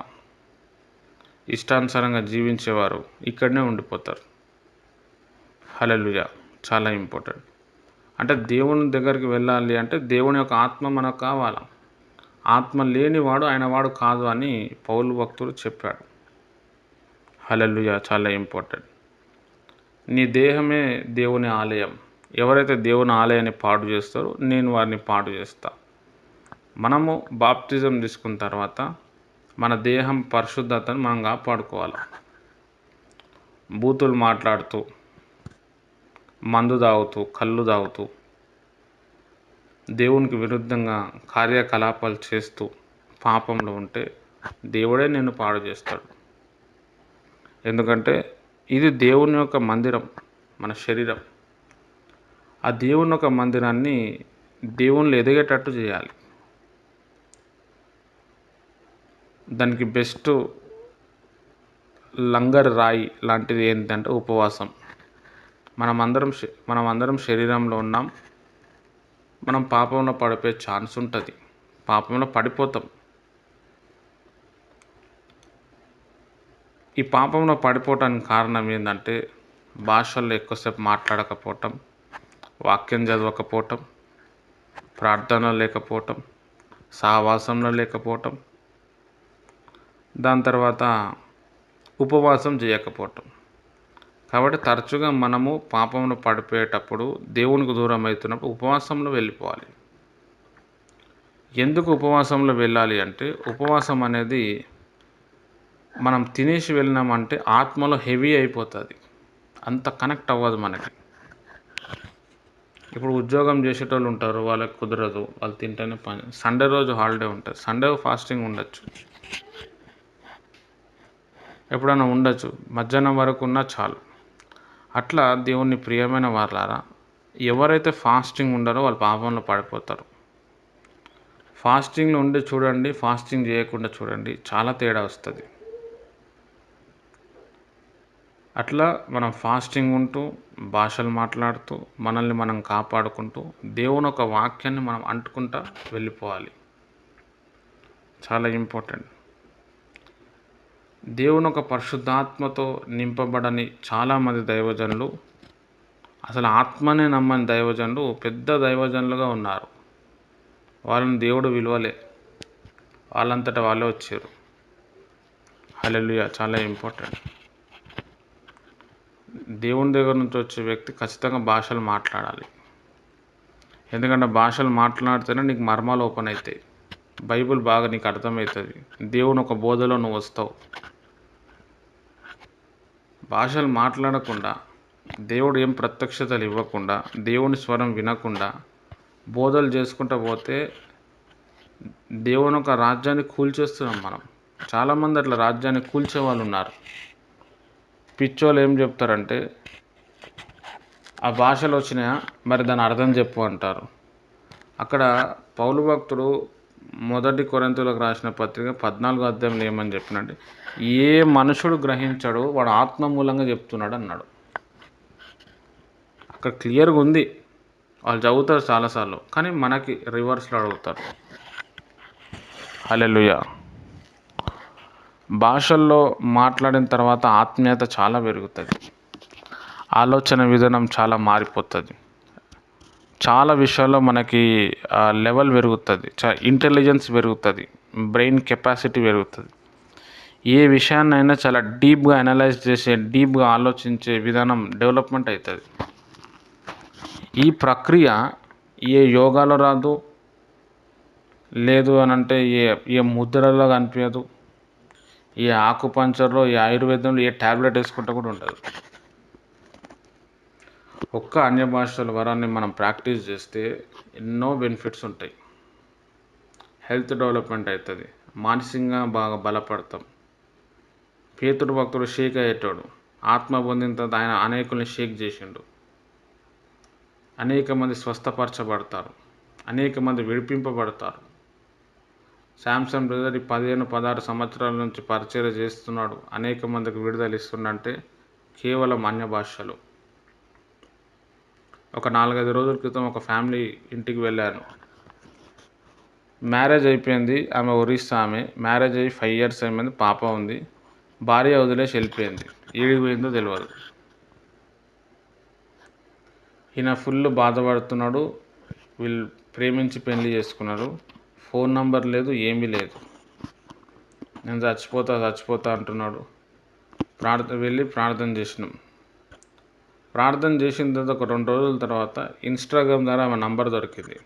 ఇష్టానుసారంగా జీవించేవారు ఇక్కడనే ఉండిపోతారు. హల్లెలూయా. చాలా ఇంపార్టెంట్. అంటే దేవుని దగ్గరికి వెళ్ళాలి అంటే దేవుని యొక్క ఆత్మ మనకు కావాలి. ఆత్మ లేనివాడు ఆయన వాడు కాదు అని పౌలు భక్తుడు చెప్పాడు. హల్లెలూయా. చాలా ఇంపార్టెంట్. నీ దేహమే దేవుని ఆలయం. ఎవరైతే దేవుని ఆలయాన్ని పాడు చేస్తారో నేను వారిని పాడు చేస్తా. మనము బాప్తిజం తీసుకున్న తర్వాత మన దేహం పరిశుద్ధతను మనం కాపాడుకోవాలి. బూతులు మాట్లాడుతూ, మందు తాగుతూ, కళ్ళు తాగుతూ, దేవునికి విరుద్ధంగా కార్యకలాపాలు చేస్తూ పాపంలో ఉంటే దేవుడే నిన్ను పాడు చేస్తాడు. ఎందుకంటే ఇది దేవుని యొక్క మందిరం, మన శరీరం. ఆ దేవుని యొక్క మందిరాన్ని దేవుళ్ళు ఎదిగేటట్టు చేయాలి. దానికి బెస్ట్ లంగర్ రాయి లాంటిది ఏంటంటే ఉపవాసం. మనమందరం శరీరంలో ఉన్నాం. మనం పాపంలో పడిపోయే ఛాన్స్ ఉంటుంది. పాపంలో పడిపోతాం. ఈ పాపంలో పడిపోవటానికి కారణం ఏంటంటే భాషల్లో ఎక్కువసేపు మాట్లాడకపోవటం, వాక్యం చదవకపోవటం, ప్రార్థన లేకపోవటం, సహవాసంలో లేకపోవటం, దాని తర్వాత ఉపవాసం చేయకపోవటం. కాబట్టి తరచుగా మనము పాపంలో పడిపోయేటప్పుడు, దేవునికి దూరం అవుతున్నప్పుడు ఉపవాసంలో వెళ్ళిపోవాలి. ఎందుకు ఉపవాసంలో వెళ్ళాలి అంటే, ఉపవాసం అనేది మనం తినేసి వెళ్ళినామంటే ఆత్మలో హెవీ అయిపోతుంది. అంత కనెక్ట్ అవ్వదు మనకి. ఇప్పుడు ఉద్యోగం చేసేటోళ్ళు ఉంటారు, వాళ్ళకి కుదరదు, వాళ్ళు తింటేనే పని. సండే రోజు హాలిడే ఉంటుంది, సండే ఫాస్టింగ్ ఉండొచ్చు, ఎప్పుడైనా ఉండొచ్చు, మధ్యాహ్నం వరకు ఉన్నా చాలు. అట్లా దేవుని ప్రియమైన వారులారా, ఎవరైతే ఫాస్టింగ్ ఉండరో వాళ్ళు పాపంలో పడిపోతారు. ఫాస్టింగ్లో ఉండి చూడండి, ఫాస్టింగ్ చేయకుండా చూడండి, చాలా తేడా వస్తుంది. అట్లా మనం ఫాస్టింగ్ ఉంటూ, భాషలు మాట్లాడుతూ, మనల్ని మనం కాపాడుకుంటూ, దేవుని ఒక వాక్యాన్ని మనం అంటుకుంటా వెళ్ళిపోవాలి. చాలా ఇంపార్టెంట్. దేవుని ఒక పరిశుద్ధాత్మతో నింపబడని చాలామంది దైవజనులు, అసలు ఆత్మనే నమ్మని దైవజనులు పెద్ద దైవజనులుగా ఉన్నారు. వాళ్ళని దేవుడు విలువలే, వాళ్ళంతటా వాళ్ళే వచ్చారు. హల్లెలూయా. చాలా ఇంపార్టెంట్. దేవుని దగ్గర నుంచి వచ్చే వ్యక్తి ఖచ్చితంగా భాషలు మాట్లాడాలి. ఎందుకంటే భాషలు మాట్లాడితేనే నీకు మర్మాలు ఓపెన్ అవుతాయి. బైబిల్ బాగా నీకు అర్థమవుతుంది. దేవుని ఒక బోధలో నువ్వు వస్తావు. భాషలు మాట్లాడకుండా, దేవుడు ఏం ప్రత్యక్షతలు ఇవ్వకుండా, దేవుని స్వరం వినకుండా బోధలు చేసుకుంటూ పోతే దేవుని ఒక రాజ్యాన్ని కూల్చేస్తున్నాం మనం. చాలామంది అట్లా రాజ్యాన్ని కూల్చే వాళ్ళు ఉన్నారు. పిచ్చోళ్ళు ఏం చెప్తారంటే, ఆ భాషలు వచ్చినాయా, మరి దాని అర్థం చెప్పు అంటారు. అక్కడ పౌలు భక్తుడు 1 కొరింథీయులకు రాసిన పత్రిక 14వ అధ్యాయంలో ఏమని చెప్పినంటే, ఏ మనుషుడు గ్రహించాడో వాడు ఆత్మ మూలంగా చెప్తున్నాడు అన్నాడు. అక్కడ క్లియర్గా ఉంది. వాళ్ళు చదువుతారు చాలాసార్లు, కానీ మనకి రివర్స్లో అడుగుతారు. హల్లెలూయా. భాషల్లో మాట్లాడిన తర్వాత ఆత్మీయత చాలా పెరుగుతుంది. ఆలోచన విధానం చాలా మారిపోతుంది. చాలా విషయాల్లో మనకి లెవెల్ పెరుగుతుంది, ఇంటెలిజెన్స్ పెరుగుతుంది, బ్రెయిన్ కెపాసిటీ పెరుగుతుంది. ఏ విషయాన్నైనా చాలా డీప్గా అనలైజ్ చేసే, డీప్గా ఆలోచించే విధానం డెవలప్మెంట్ అవుతుంది. ఈ ప్రక్రియ ఏ యోగాలో రాదు, లేదు అని అంటే ఏ ముద్రలో కనిపించదు, ఏ ఆకుపంచర్లో, ఏ ఆయుర్వేదంలో ఏ ట్యాబ్లెట్ వేసుకుంటా కూడా ఉండదు. ఒక్క అన్య భాషల వరాన్ని మనం ప్రాక్టీస్ చేస్తే ఎన్నో బెనిఫిట్స్ ఉంటాయి. హెల్త్ డెవలప్మెంట్ అవుతుంది, మానసికంగా బాగా బలపడతాం. పేతుడు భక్తుడు షేక్ అయ్యేటోడు, ఆత్మ పొందిన తర్వాత ఆయన అనేకుల్ని షేక్ చేసిండు. అనేక మంది స్వస్థపరచబడతారు, అనేక మంది విడిపింపబడతారు. శాంసంగ్ బ్రదర్ ఈ 15-16 సంవత్సరాల నుంచి పరిచయం చేస్తున్నాడు, అనేక మందికి విడుదల ఇస్తుండంటే కేవలం అన్య భాషలు. ఒక 4-5 రోజుల క్రితం ఒక ఫ్యామిలీ ఇంటికి వెళ్ళాను. మ్యారేజ్ అయిపోయింది, ఆమె ఒరిస్సా ఆమె. మ్యారేజ్ అయ్యి 5 years అయిపోయింది, పాప ఉంది. భార్య వదిలేసి వెళ్ళిపోయింది, ఏడికి పోయిందో తెలియదు. ఈయన ఫుల్ బాధపడుతున్నాడు. వీళ్ళు ప్రేమించి పెళ్లి చేసుకున్నారు, ఫోన్ నంబర్ లేదు, ఏమీ లేదు. నేను చచ్చిపోతా అంటున్నాడు. వెళ్ళి ప్రార్థన చేసినాం. ప్రార్థన చేసిన తర్వాత ఒక 2 రోజుల తర్వాత ఇన్స్టాగ్రామ్ ద్వారా ఆమె నంబర్ దొరికింది.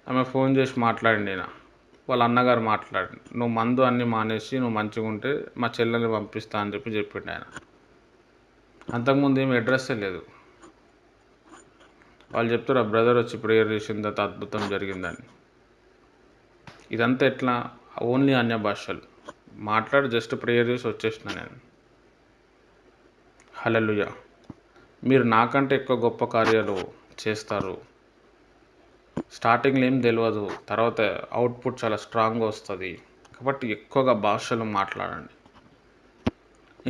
ఆమె ఫోన్ చేసి మాట్లాడింది. వాళ్ళ అన్నగారు మాట్లాడి, నువ్వు మందు అన్నీ మానేసి నువ్వు మంచిగా ఉంటే మా చెల్లెల్ని పంపిస్తా అని చెప్పిండు ఆయన. అంతకుముందు ఏమి అడ్రస్సే లేదు. వాళ్ళు చెప్తారు, ఆ బ్రదర్ వచ్చి ప్రేయర్ చేసిన తర్వాత అద్భుతం జరిగిందని. ఇదంతా ఎట్లా? ఓన్లీ అన్య భాషలు మాట్లాడి జస్ట్ ప్రేయర్ చేసి వచ్చేసిన నేను. హల్లెలూయా. మీరు నాకంటే ఎక్కువ గొప్ప కార్యాలు చేస్తారు. స్టార్టింగ్లో ఏం తెలియదు, తర్వాత అవుట్పుట్ చాలా స్ట్రాంగ్గా వస్తుంది. కాబట్టి ఎక్కువగా భాషలు మాట్లాడండి.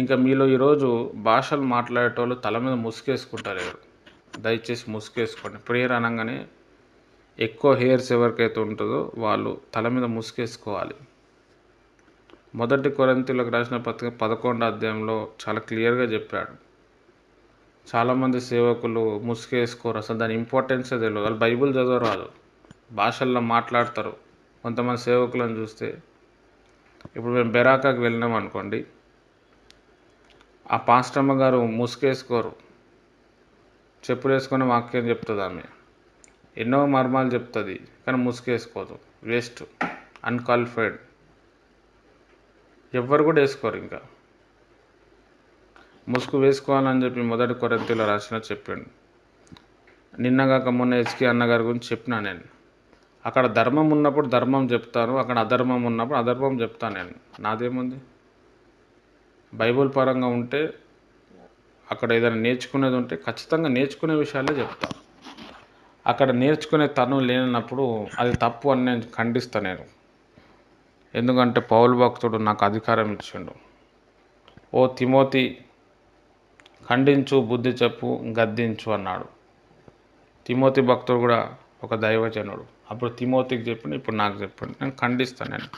ఇంకా మీలో ఈరోజు భాషలు మాట్లాడేటోళ్ళు తల మీద ముసుగేసుకుంటారు. దయచేసి ముసుగేసుకోండి. ప్రేయర్ అనగానే ఎక్కువ హెయిర్స్ ఎవరికైతే ఉంటుందో వాళ్ళు తల మీద ముసుగేసుకోవాలి. 1 కొరింథీయులకు రాసిన పత్రిక 11వ అధ్యాయంలో చాలా క్లియర్గా చెప్పాడు. చాలామంది సేవకులు ముసుగేసుకోరు, అసలు దాని ఇంపార్టెన్సే తెలియదు. వాళ్ళు బైబిల్ చదవరాదు, భాషల్లో మాట్లాడతారు. కొంతమంది సేవకులను చూస్తే, ఇప్పుడు మేము బెరాకాకి వెళ్ళినాం అనుకోండి, ఆ పాస్టమ్మ గారు ముసుగేసుకోరు, చెప్పులు వేసుకొని వాక్యం చెప్తుంది. ఆమె ఎన్నో మర్మాలు చెప్తుంది, కానీ ముసుగేసుకోదు. Waste, unqualified. ఎవ్వరు కూడా వేసుకోరు. ఇంకా ముసుగు వేసుకోవాలని చెప్పి 1 కొరింథీయులకు రాసిన చెప్పిండు. నిన్నగాక మొన్న ఎస్కే అన్నగారి గురించి చెప్పినా నేను. అక్కడ ధర్మం ఉన్నప్పుడు ధర్మం చెప్తాను, అక్కడ అధర్మం ఉన్నప్పుడు అధర్మం చెప్తాను నేను. నాదేముంది? బైబుల్ పరంగా ఉంటే అక్కడ ఏదైనా నేర్చుకునేది ఉంటే ఖచ్చితంగా నేర్చుకునే విషయాలే చెప్తాను. అక్కడ నేర్చుకునే తను లేనప్పుడు అది తప్పు అని నేను ఖండిస్తాను నేను. ఎందుకంటే పౌలు భక్తుడు నాకు అధికారం ఇచ్చిండు. ఓ తిమోతి, ఖండించు, బుద్ధి చెప్పు, గద్దించు అన్నాడు. తిమోతి భక్తుడు కూడా ఒక దైవజనుడు. అప్పుడు తిమోతికి చెప్పిండు, ఇప్పుడు నాకు చెప్పిండు. నేను ఖండిస్తాను. నేను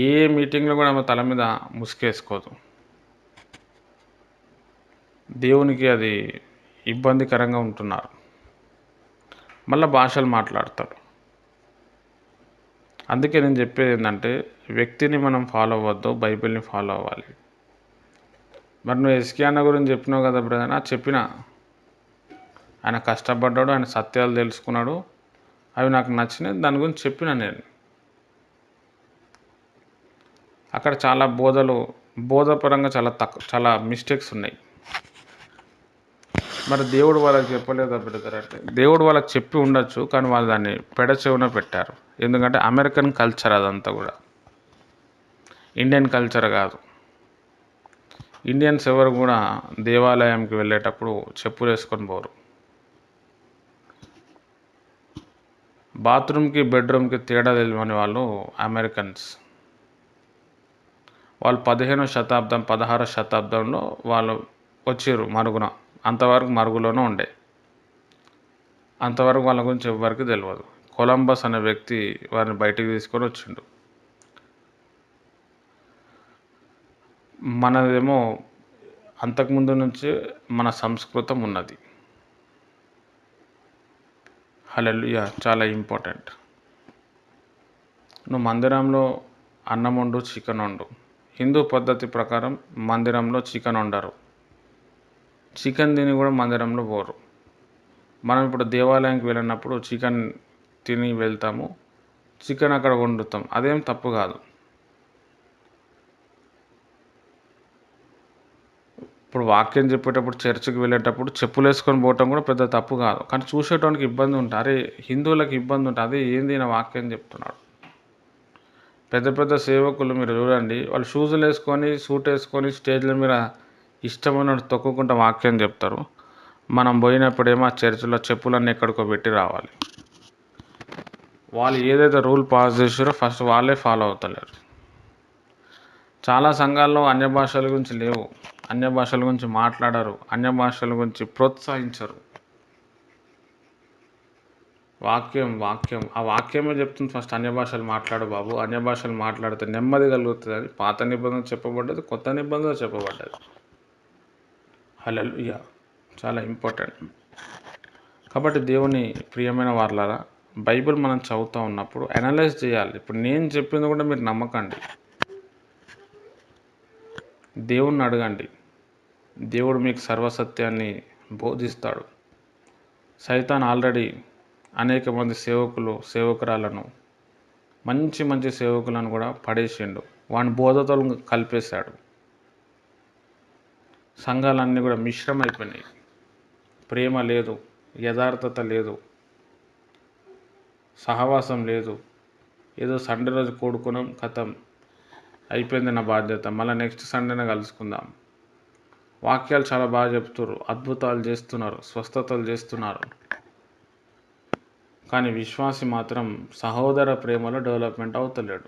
ఏ మీటింగ్లో కూడా ఆమె తల మీద ముసుగేసుకోదు. దేవునికి అది ఇబ్బందికరంగా ఉంటున్నారు. మళ్ళీ భాషలు మాట్లాడతారు. అందుకే నేను చెప్పేది ఏంటంటే, వ్యక్తిని మనం ఫాలో అవ్వద్దు, బైబిల్ని ఫాలో అవ్వాలి. మరి నువ్వు ఎస్కే అన్న గురించి చెప్పినావు కదా బ్రదర్, చెప్పిన. ఆయన కష్టపడ్డాడు, ఆయన సత్యాలు తెలుసుకున్నాడు, అవి నాకు నచ్చినాయి, దాని గురించి చెప్పిన నేను. అక్కడ చాలా బోధపరంగా చాలా మిస్టేక్స్ ఉన్నాయి. మరి దేవుడు వాళ్ళకి చెప్పలేదా బ్రదర్ అంటే, దేవుడు వాళ్ళకి చెప్పి ఉండొచ్చు, కానీ వాళ్ళు దాన్ని పెడచెవున పెట్టారు. ఎందుకంటే అమెరికన్ కల్చర్ అదంతా కూడా, ఇండియన్ కల్చర్ కాదు. ఇండియన్స్ ఎవరు కూడా దేవాలయంకి వెళ్ళేటప్పుడు చెప్పులు వేసుకొని పోరు. బాత్రూమ్కి బెడ్రూమ్కి తేడా తెలియని వాళ్ళు అమెరికన్స్. వాళ్ళు 15వ శతాబ్దం 16వ శతాబ్దంలో వాళ్ళు వచ్చారు మరుగున. అంతవరకు మరుగులోనే ఉండే. అంతవరకు వాళ్ళ గురించి ఎవరికి తెలియదు. కొలంబస్ అనే వ్యక్తి వారిని బయటికి తీసుకొని వచ్చిండు. మనదేమో అంతకుముందు నుంచే మన సంస్కృతం ఉన్నది. హల్లెలూయా. చాలా ఇంపార్టెంట్. నువ్వు మందిరంలో అన్నం వండు, చికెన్ వండు. హిందూ పద్ధతి ప్రకారం మందిరంలో చికెన్ వండరు. చికెన్ తిని కూడా మందిరంలో పోరు. మనం ఇప్పుడు దేవాలయానికి వెళ్ళినప్పుడు చికెన్ తిని వెళ్తాము, చికెన్ అక్కడ వండుతాం. అదేం తప్పు కాదు. ఇప్పుడు వాక్యం చెప్పేటప్పుడు చర్చికి వెళ్ళేటప్పుడు చెప్పులు వేసుకొని పోవటం కూడా పెద్ద తప్పు కాదు, కానీ చూసేటోనికి ఇబ్బంది ఉంటుంది. అరే హిందువులకు ఇబ్బంది ఉంటుంది, అదే ఏంది నా వాక్యం చెప్తున్నాడు. పెద్ద పెద్ద సేవకులు మీరు చూడండి, వాళ్ళు షూజులు వేసుకొని సూట్ వేసుకొని స్టేజ్ల మీద ఇష్టమైన తొక్కుకుంటూ వాక్యం చెప్తారు. మనం పోయినప్పుడేమో ఆ చర్చిలో చెప్పులన్నీ ఎక్కడికో పెట్టి రావాలి. వాళ్ళు ఏదైతే రూల్ పాస్ చేసారో ఫస్ట్ వాళ్ళే ఫాలో అవుతలేరు. చాలా సంఘాల్లో అన్య భాషల గురించి లేవు, అన్య భాషల గురించి మాట్లాడరు, అన్య భాషల గురించి ప్రోత్సహించరు. వాక్యం ఆ వాక్యమే చెప్తుంది ఫస్ట్ అన్య భాషలు మాట్లాడు బాబు, అన్య భాషలు మాట్లాడితే నెమ్మది కలుగుతుంది అని పాత నిబంధన చెప్పబడ్డది, కొత్త నిబంధన చెప్పబడ్డది. హల్లెలూయా, చాలా ఇంపార్టెంట్. కాబట్టి దేవుని ప్రియమైన వాళ్ళారా, బైబిల్ మనం చదువుతూ ఉన్నప్పుడు అనలైజ్ చేయాలి. ఇప్పుడు నేను చెప్పింది కూడా మీరు నమ్మకండి, దేవుణ్ణి అడగండి. దేవుడు మీకు సర్వసత్యాన్ని బోధిస్తాడు. సైతాన్ ఆల్రెడీ అనేక మంది సేవకురాలను మంచి మంచి సేవకులను కూడా పడేసిండు, వాని బోధతో కలిపేశాడు. సంఘాలన్నీ కూడా మిశ్రమైపోయినాయి. ప్రేమ లేదు, యథార్థత లేదు, సహవాసం లేదు. ఏదో సండే రోజు కూడుకున్నాం, కథం అయిపోయింది నా బాధ్యత, మళ్ళీ నెక్స్ట్ సండేనే కలుసుకుందాం. వాక్యాలు చాలా బాగా చెప్తున్నారు, అద్భుతాలు చేస్తున్నారు, స్వస్థతలు చేస్తున్నారు, కానీ విశ్వాసి మాత్రం సహోదర ప్రేమలో డెవలప్మెంట్ అవుతలేడు.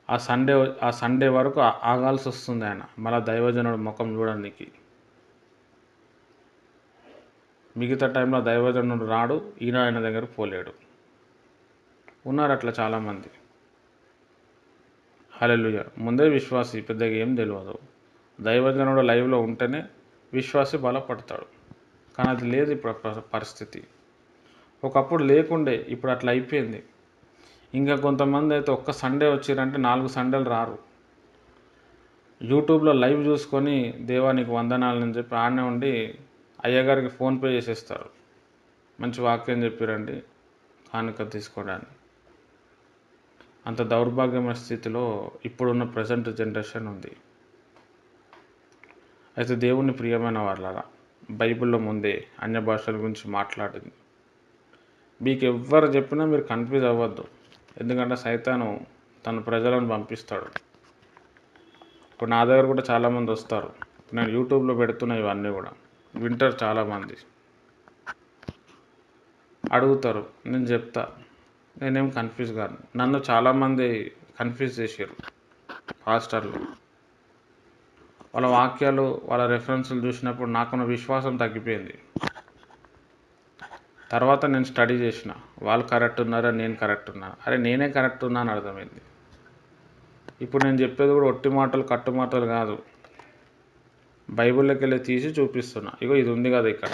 ఆ సండే వరకు ఆగాల్సి వస్తుంది ఆయన, మళ్ళీ దైవజనుడు ముఖం చూడడానికి. మిగతా టైంలో దైవజనుడు రాడు, ఈయన ఆయన దగ్గర పోలేడు. ఉన్నారు అట్లా చాలామంది. హల్లెలూయా. ముందే విశ్వాసి పెద్దగా ఏం తెలియదు, దైవజనుడు లైవ్లో ఉంటేనే విశ్వాసి బలపడతాడు. కానీ అది లేదు ఇప్పుడు పరిస్థితి. ఒకప్పుడు లేకుండే, ఇప్పుడు అట్లా అయిపోయింది. ఇంకా కొంతమంది అయితే ఒక్క సండే వచ్చిరంటే 4 సండేలు రారు. యూట్యూబ్లో లైవ్ చూసుకొని దేవానికి వందనాలని చెప్పి ఆడనే ఉండి అయ్యగారికి ఫోన్పే చేసేస్తారు. మంచి వాక్యం చెప్పిరండి, కానుక తీసుకోవడానికి. అంత దౌర్భాగ్యమైన స్థితిలో ఇప్పుడున్న ప్రజెంట్ జనరేషన్ ఉంది. అయితే దేవుని ప్రియమైన వాళ్ళరా, బైబిల్లో ముందే అన్య భాషల గురించి మాట్లాడింది. మీకు ఎవ్వరు చెప్పినా మీరు కన్ఫ్యూజ్ అవ్వద్దు, ఎందుకంటే సైతాను తన ప్రజలను పంపిస్తాడు. ఇప్పుడు నా దగ్గర కూడా చాలామంది వస్తారు, నేను యూట్యూబ్లో పెడుతున్నా, ఇవన్నీ కూడా వింటారు. చాలామంది అడుగుతారు, నేను చెప్తా, నేనేం కన్ఫ్యూజ్ కాదు. నన్ను చాలామంది కన్ఫ్యూజ్ చేశారు పాస్టర్లు. వాళ్ళ వాక్యాలు, వాళ్ళ రెఫరెన్సులు చూసినప్పుడు నాకున్న విశ్వాసం తగ్గిపోయింది. తర్వాత నేను స్టడీ చేసిన, వాళ్ళు కరెక్ట్ ఉన్నారా, నేను కరెక్ట్ ఉన్నాను, అరే నేనే కరెక్ట్ ఉన్నాను అర్థమైంది. ఇప్పుడు నేను చెప్పేది కూడా ఒట్టి మాటలు కట్టు మాటలు కాదు, బైబిల్లోకి వెళ్ళి తీసి చూపిస్తున్నా. ఇగో ఇది ఉంది కదా ఇక్కడ,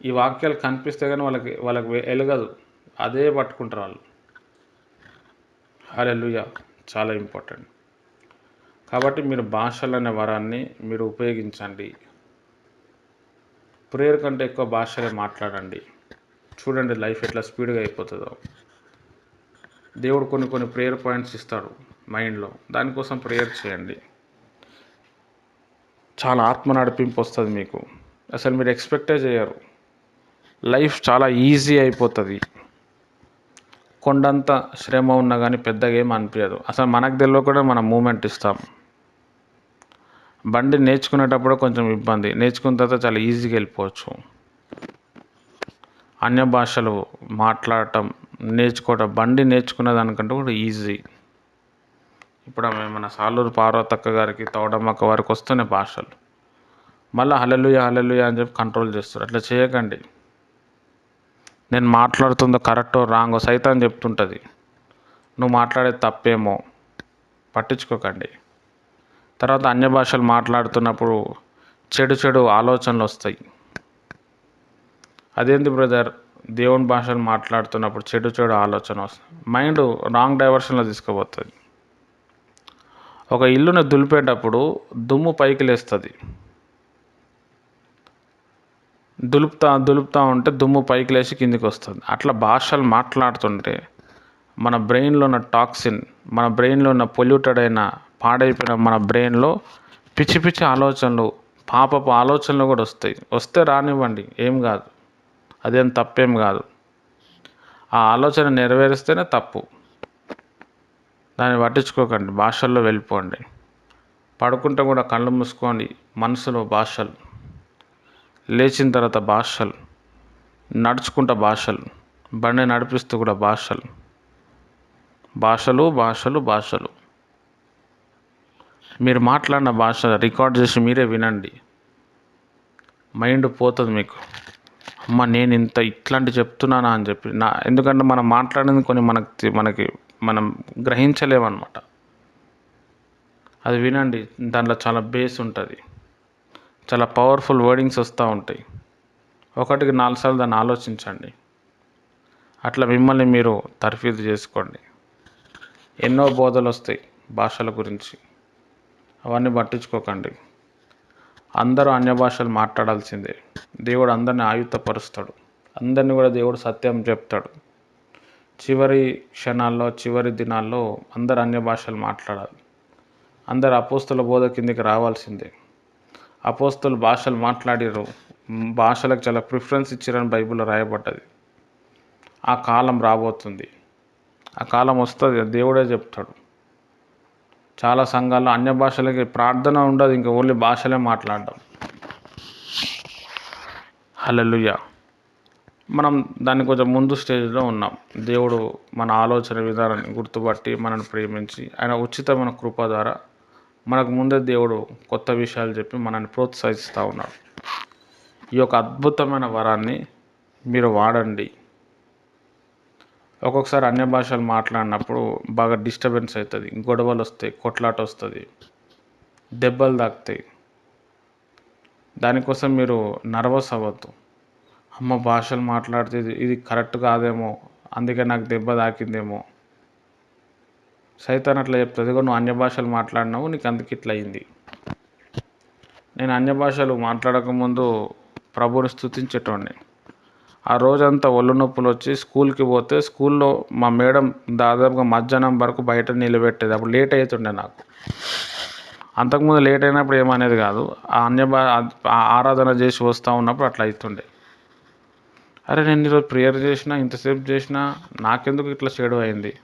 ఈ వాక్యాలు కనిపిస్తే కానీ వాళ్ళకి వెలగదు, అదే పట్టుకుంటారు వాళ్ళు. హల్లెలూయా, చాలా ఇంపార్టెంట్. కాబట్టి మీరు భాషలు అనే వరాన్ని మీరు ఉపయోగించండి. ప్రేయర్ కంటే ఎక్కువ భాషలే మాట్లాడండి. చూడండి లైఫ్ ఎట్లా స్పీడ్గా అయిపోతుందో. దేవుడు కొన్ని ప్రేయర్ పాయింట్స్ ఇస్తాడు మైండ్లో, దానికోసం ప్రేయర్ చేయండి. చాలా ఆత్మ నడిపింపు వస్తుంది మీకు, అసలు మీరు ఎక్స్పెక్టే చేయరు. లైఫ్ చాలా ఈజీ అయిపోతుంది. కొండంత శ్రమ ఉన్నా కానీ పెద్దగా ఏం అనిపించదు. అసలు మనకు తెలియకుండా మనం మూమెంట్ ఇస్తాం. బండి నేర్చుకునేటప్పుడు కొంచెం ఇబ్బంది, నేర్చుకున్న తర్వాత చాలా ఈజీగా వెళ్ళిపోవచ్చు. అన్య భాషలు మాట్లాడటం నేర్చుకోవడం, బండి నేర్చుకునే దానికంటే కూడా ఈజీ. ఇప్పుడు మన సాలూరు పార్వతక్క గారికి, తౌడమ్మక్క వారికి వస్తున్నాయి భాషలు, మళ్ళీ హల్లెలూయా హల్లెలూయా అని చెప్పి కంట్రోల్ చేస్తారు. అట్లా చేయకండి. నేను మాట్లాడుతుందో కరెక్టో రాంగో సైతాన్ చెప్తుంటుంది, నువ్వు మాట్లాడేది తప్పేమో, పట్టించుకోకండి. తర్వాత అన్య భాషలు మాట్లాడుతున్నప్పుడు చెడు ఆలోచనలు వస్తాయి. అదేంటి బ్రదర్, దేవుని భాషలు మాట్లాడుతున్నప్పుడు చెడు ఆలోచన వస్తుంది, మైండ్ రాంగ్ డైవర్షన్లో తీసుకుపోతుంది. ఒక ఇల్లుని దులిపేటప్పుడు దుమ్ము పైకి లేస్తుంది, దులుపుతా ఉంటే దుమ్ము పైకి లేచి కిందికి వస్తుంది. అట్లా భాషలు మాట్లాడుతుంటే మన బ్రెయిన్లో ఉన్న టాక్సిన్, మన బ్రెయిన్లో ఉన్న పొల్యూటెడ్ అయిన పాడైపోయిన మన బ్రెయిన్లో పిచ్చి పిచ్చి ఆలోచనలు, పాపపు ఆలోచనలు కూడా వస్తాయి. వస్తే రానివ్వండి, ఏం కాదు, అదేం తప్పేం కాదు. ఆ ఆలోచన నెరవేరిస్తేనే తప్పు. దాన్ని పట్టించుకోకండి, భాషల్లో వెళ్ళిపోండి. పడుకుంటే కూడా కళ్ళు మూసుకోండి, మనసులో భాషలు, లేచిన తర్వాత భాషలు, నడుచుకుంటా భాషలు, బండి నడిపిస్తూ కూడా భాషలు, భాషలు భాషలు భాషలు. మీరు మాట్లాడిన భాష రికార్డ్ చేసి మీరే వినండి. మైండ్ పోతుంది మీకు, అమ్మ నేను ఇట్లాంటి చెప్తున్నానా అని చెప్పి. ఎందుకంటే మనం మాట్లాడింది కొన్ని మనకి మనం గ్రహించలేమన్నమాట. అది వినండి, దాంట్లో చాలా బేస్ ఉంటుంది, చాలా పవర్ఫుల్ వర్డింగ్స్ వస్తూ ఉంటాయి. ఒకటికి 4 సార్లు దాన్ని ఆలోచించండి. అట్లా మిమ్మల్ని మీరు తర్ఫీదు చేసుకోండి. ఎన్నో బోధలు వస్తాయి భాషల గురించి, అవన్నీ పట్టించుకోకండి. అందరూ అన్య భాషలు మాట్లాడాల్సిందే. దేవుడు అందరిని ఆయుత్తపరుస్తాడు, అందరినీ కూడా దేవుడు సత్యం చెప్తాడు. చివరి క్షణాల్లో, చివరి దినాల్లో అందరు అన్య భాషలు మాట్లాడాలి. అందరు అపోస్తుల బోధ కిందికి రావాల్సిందే. అపోస్తులు భాషలు మాట్లాడారు, భాషలకు చాలా ప్రిఫరెన్స్ ఇచ్చారని బైబిల్లో రాయబడ్డది. ఆ కాలం రాబోతుంది, ఆ కాలం వస్తుంది, దేవుడే చెప్తాడు. చాలా సంఘాల్లో అన్య భాషలకి ప్రార్థన ఉండదు, ఇంకా ఓన్లీ భాషలే మాట్లాడడం. హల్లెలూయా. మనం దాన్ని కొంచెం ముందు స్టేజ్లో ఉన్నాం. దేవుడు మన ఆలోచన విధానాన్ని గుర్తుపట్టి మనల్ని ప్రేమించి ఆయన ఉచితమైన కృప ద్వారా మనకు ముందే దేవుడు కొత్త విషయాలు చెప్పి మనల్ని ప్రోత్సహిస్తూ ఉన్నాడు. ఈ యొక్క అద్భుతమైన వరాన్ని మీరు వాడండి. ఒక్కొక్కసారి అన్య భాషలు మాట్లాడినప్పుడు బాగా డిస్టర్బెన్స్ అవుతుంది, గొడవలు వస్తాయి, కొట్లాట వస్తుంది, దెబ్బలు తాకుతాయి. దానికోసం మీరు నర్వస్ అవ్వద్దు. అమ్మ భాషలు మాట్లాడితే ఇది కరెక్ట్ కాదేమో, అందుకే నాకు దెబ్బ తాకిందేమో. సైతాన్ అట్లా చెప్తుంది, నువ్వు అన్య భాషలు మాట్లాడినావు, నీకు అందుకు ఇట్లా అయింది. నేను అన్య భాషలు మాట్లాడకముందు ప్రభువుని స్తుతించేటోడిని. ఆ రోజంతా ఒళ్ళు నొప్పులు వచ్చి స్కూల్కి పోతే స్కూల్లో మా మేడం దాదాపుగా మధ్యాహ్నం వరకు బయట నిలబెట్టేది. అప్పుడు లేట్ అవుతుండే నాకు. అంతకుముందు లేట్ అయినప్పుడు ఏమనేది కాదు, ఆరాధన చేసి వస్తూ ఉన్నప్పుడు అట్లా అవుతుండే. అరే నేను ఈరోజు ప్రేయర్ చేసినా, ఇంతసేపు చేసినా, నాకెందుకు ఇట్లా చెడు అయింది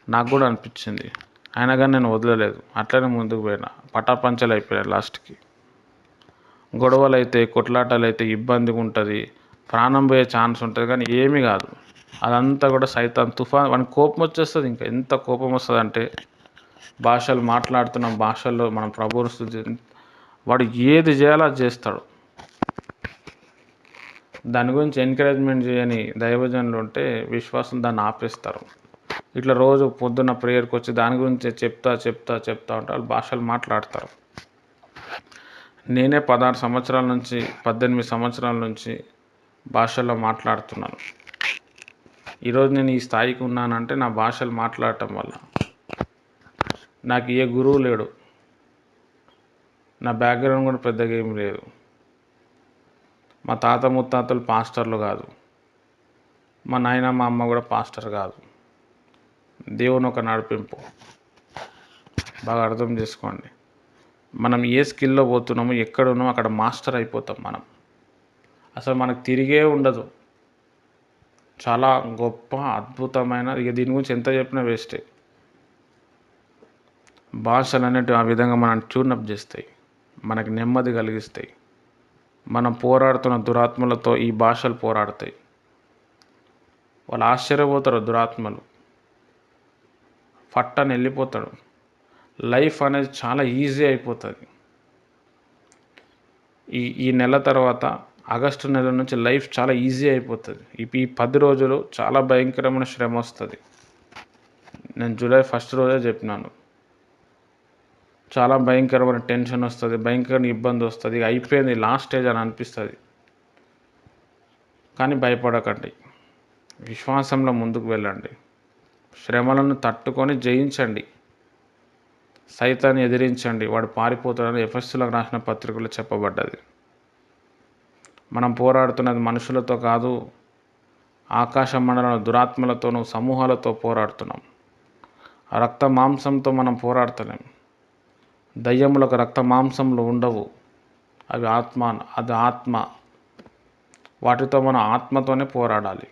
నాకు కూడా అనిపించింది. అయినా కానీ నేను వదలలేదు, అట్లనే ముందుకు పోయినా. పటాపంచలు అయిపోయాయి. లాస్ట్కి గొడవలు అయితే, కొట్లాటలు అయితే, ఇబ్బందిగా ఉంటుంది, ప్రాణం పోయే ఛాన్స్ ఉంటుంది, కానీ ఏమీ కాదు. అదంతా కూడా సైతాన్ తుఫాన్. వానికి కోపం వచ్చేస్తుంది. ఇంకా ఎంత కోపం వస్తుంది అంటే, భాషలు మాట్లాడుతున్నాం, భాషల్లో మనం ప్రభువుని స్తుతి, వాడు ఏది చేయాలో అది చేస్తాడు. దాని గురించి ఎంకరేజ్మెంట్ చేయని దైవజనులు ఉంటే విశ్వాసం దాన్ని ఆపేస్తారు. ఇట్లా రోజు పొద్దున్న ప్రేయర్కి వచ్చి దాని గురించి చెప్తా ఉంటే వాళ్ళు భాషలు మాట్లాడతారు. నేనే 16 సంవత్సరాల నుంచి 18 సంవత్సరాల నుంచి భాషల్లో మాట్లాడుతున్నాను. ఈరోజు నేను ఈ స్థాయికి ఉన్నానంటే నా భాషలు మాట్లాడటం వల్ల. నాకు ఏ గురువు లేడు, నా బ్యాక్గ్రౌండ్ కూడా పెద్దగా ఏం లేదు. మా తాత ముత్తాతలు పాస్టర్లు కాదు, మా నాయన మా అమ్మ కూడా పాస్టర్ కాదు. దేవుని ఒక నడిపింపు బాగా అర్థం చేసుకోండి. మనం ఏ స్కిల్లో పోతున్నామో, ఎక్కడ ఉన్నామో అక్కడ మాస్టర్ అయిపోతాం మనం. అసలు మనకు తిరిగే ఉండదు. చాలా గొప్ప అద్భుతమైన, ఇక దీని గురించి ఎంత చెప్పినా వేస్టే. భాషలు అనేటివి ఆ విధంగా మనం ట్యూనప్ చేస్తాయి, మనకి నెమ్మది కలిగిస్తాయి. మనం పోరాడుతున్న దురాత్మలతో ఈ భాషలు పోరాడతాయి. వాళ్ళు ఆశ్చర్యపోతారు, దురాత్మలు ఫట్టని వెళ్ళిపోతాడు. లైఫ్ అనేది చాలా ఈజీ అయిపోతుంది. ఈ నెల తర్వాత ఆగస్టు నెల నుంచి లైఫ్ చాలా ఈజీ అయిపోతుంది. ఈ 10 రోజులు చాలా భయంకరమైన శ్రమ వస్తుంది. నేను జూలై 1 రోజే చెప్పినాను. చాలా భయంకరమైన టెన్షన్ వస్తుంది, భయంకరమైన ఇబ్బంది వస్తుంది. అయిపోయింది, లాస్ట్ స్టేజ్ అని అనిపిస్తుంది. కానీ భయపడకండి, విశ్వాసంలో ముందుకు వెళ్ళండి. శ్రమలను తట్టుకొని జయించండి, సైతాన్ని ఎదిరించండి, వాడు పారిపోతాడని ఎఫెసీయులకు రాసిన పత్రికలో చెప్పబడ్డది. మనం పోరాడుతున్నది మనుషులతో కాదు, ఆకాశ మండలంలో దురాత్మలతోనూ సమూహాలతో పోరాడుతున్నాం. రక్త మాంసంతో మనం పోరాడుతున్నాం. దయ్యములకు రక్త మాంసములు ఉండవు, అది ఆత్మ. వాటితో మనం ఆత్మతోనే పోరాడాలి.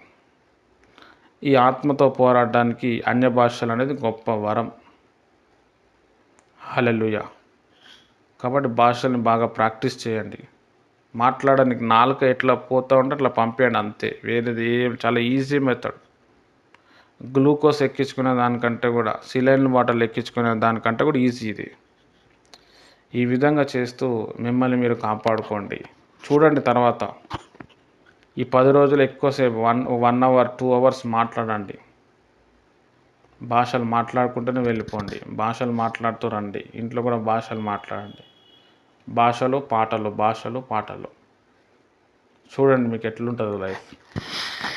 ఈ ఆత్మతో పోరాడడానికి అన్య భాషలు అనేది గొప్ప వరం. హల్లెలూయా. కాబట్టి భాషల్ని బాగా ప్రాక్టీస్ చేయండి. మాట్లాడడానికి నాలుక ఎట్లా పోతూ ఉంటే అట్లా పంపేయండి అంతే. వేరేది చాలా ఈజీ మెథడ్. గ్లూకోజ్ ఎక్కించుకునే దానికంటే కూడా, సిలైన్ బాటిల్ ఎక్కించుకునే దానికంటే కూడా ఈజీ ఇది. ఈ విధంగా చేస్తూ మిమ్మల్ని మీరు కాపాడుకోండి. చూడండి, తర్వాత ఈ 10 రోజులు ఎక్కువసేపు 1 అవర్ 2 అవర్స్ మాట్లాడండి. భాషలు మాట్లాడుకుంటూనే వెళ్ళిపోండి. భాషలు మాట్లాడుతూ రండి. ఇంట్లో కూడా భాషలు మాట్లాడండి. భాషలు పాటలు. చూడండి మీకు ఎట్లుంటుందో లైఫ్.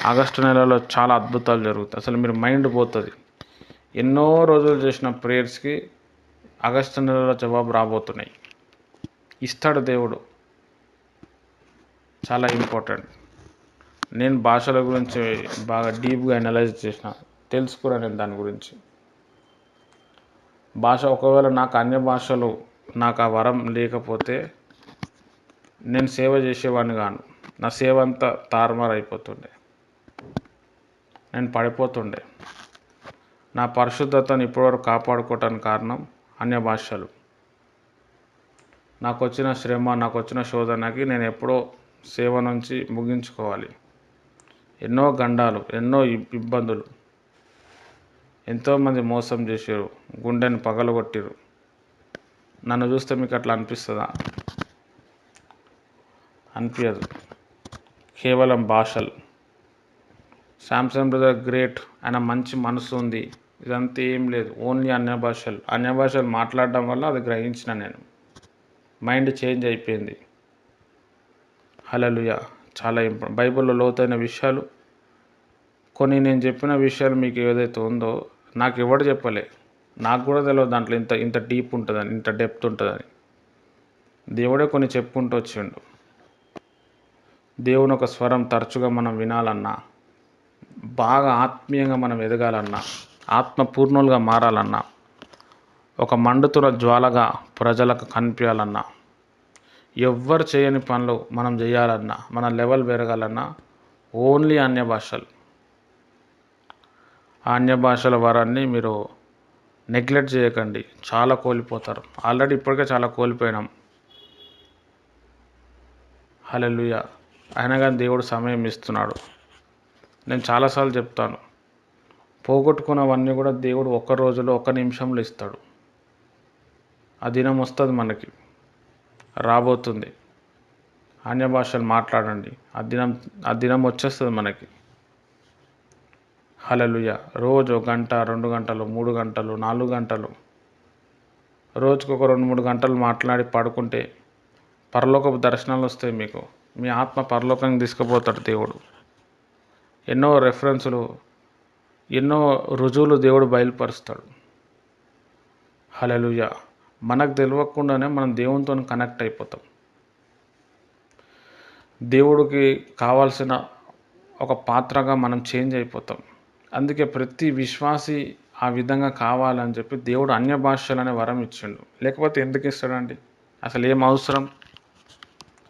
ఆగస్టు నెలలో చాలా అద్భుతాలు జరుగుతాయి. అసలు మీరు మైండ్ పోతుంది. ఎన్నో రోజులు చేసిన ప్రేయర్స్కి ఆగస్టు నెలలో జవాబు రాబోతున్నాయి. ఇస్తాడు దేవుడు. చాలా ఇంపార్టెంట్. నేను భాషల గురించి బాగా డీప్గా అనలైజ్ చేసిన, తెలుసుకున్నాను నేను దాని గురించి. భాష ఒకవేళ నాకు అన్య భాషలు నాకు ఆ వరం లేకపోతే నేను సేవ చేసేవాడిని కాను. నా సేవ అంతా తారుమారు అయిపోతుండే, నేను పడిపోతుండే. నా పరిశుద్ధతను ఇప్పటివరకు కాపాడుకోవటానికి కారణం అన్య భాషలు. నాకు వచ్చిన శ్రమ, నాకు వచ్చిన శోధనకి నేను ఎప్పుడో సేవ నుంచి ముగించుకోవాలి. ఎన్నో గండాలు, ఎన్నో ఇబ్బందులు, ఎంతోమంది మోసం చేశారు, గుండెని పగలగొట్టారు. నన్ను చూస్తే మీకు అట్లా అనిపిస్తుందా? అనిపించదు. కేవలం భాషలు. శాంసంగ్ బ్రదర్ గ్రేట్, ఆయన మంచి మనసు ఉంది, ఇదంతా ఏం లేదు. ఓన్లీ అన్య భాషలు మాట్లాడడం వల్ల అది గ్రహించిన నేను. మైండ్ చేంజ్ అయిపోయింది. హల్లెలూయా. చాలా బైబిల్లో లోతైన విషయాలు, కొన్ని నేను చెప్పిన విషయాలు మీకు ఏదైతే ఉందో నాకు ఎవడు చెప్పలే. నాకు కూడా తెలియదు దాంట్లో ఇంత డీప్ ఉంటుందని, ఇంత డెప్త్ ఉంటుందని. దేవుడే కొన్ని చెప్పుకుంటూ వచ్చిండు. దేవుని ఒక స్వరం తరచుగా మనం వినాలన్నా, బాగా ఆత్మీయంగా మనం ఎదగాలన్నా, ఆత్మపూర్ణులుగా మారాలన్నా, ఒక మండుతున్న జ్వాలగా ప్రజలకు కనిపించాలన్నా, ఎవ్వరు చేయని పనులు మనం చేయాలన్నా, మన లెవెల్ పెరగాలన్నా ఓన్లీ అన్య భాషలు. ఆ అన్య భాషల వరాన్ని మీరు నెగ్లెక్ట్ చేయకండి. చాలా కోల్పోతారు. ఆల్రెడీ ఇప్పటికే చాలా కోల్పోయినాం. హల్లెలూయా. అయినా కానీ దేవుడు సమయం ఇస్తున్నాడు. నేను చాలాసార్లు చెప్తాను, పోగొట్టుకున్నవన్నీ కూడా దేవుడు ఒక్క రోజులో, ఒక్క నిమిషంలో ఇస్తాడు. ఆ దినం వస్తుంది, మనకి రాబోతుంది. అన్య భాషలు మాట్లాడండి. ఆ దినం వచ్చేస్తుంది మనకి. హల్లెలూయా. రోజు 1 గంట, 2 గంటలు, 3 గంటలు, 4 గంటలు, రోజుకు ఒక 2-3 గంటలు మాట్లాడి పడుకుంటే పరలోకపు దర్శనాలు వస్తాయి మీకు. మీ ఆత్మ పరలోకానికి తీసుకుపోతాడు దేవుడు. ఎన్నో రెఫరెన్సులు, ఎన్నో రుజువులు దేవుడు బయలుపరుస్తాడు. హల్లెలూయా. మనకు తెలియకుండానే మనం దేవునితో కనెక్ట్ అయిపోతాం. దేవుడికి కావాల్సిన ఒక పాత్రగా మనం చేంజ్ అయిపోతాం. అందుకే ప్రతి విశ్వాసి ఆ విధంగా కావాలని చెప్పి దేవుడు అన్య భాషలు అనే వరం ఇచ్చిండు. లేకపోతే ఎందుకు ఇస్తాడండి? అసలు ఏం అవసరం?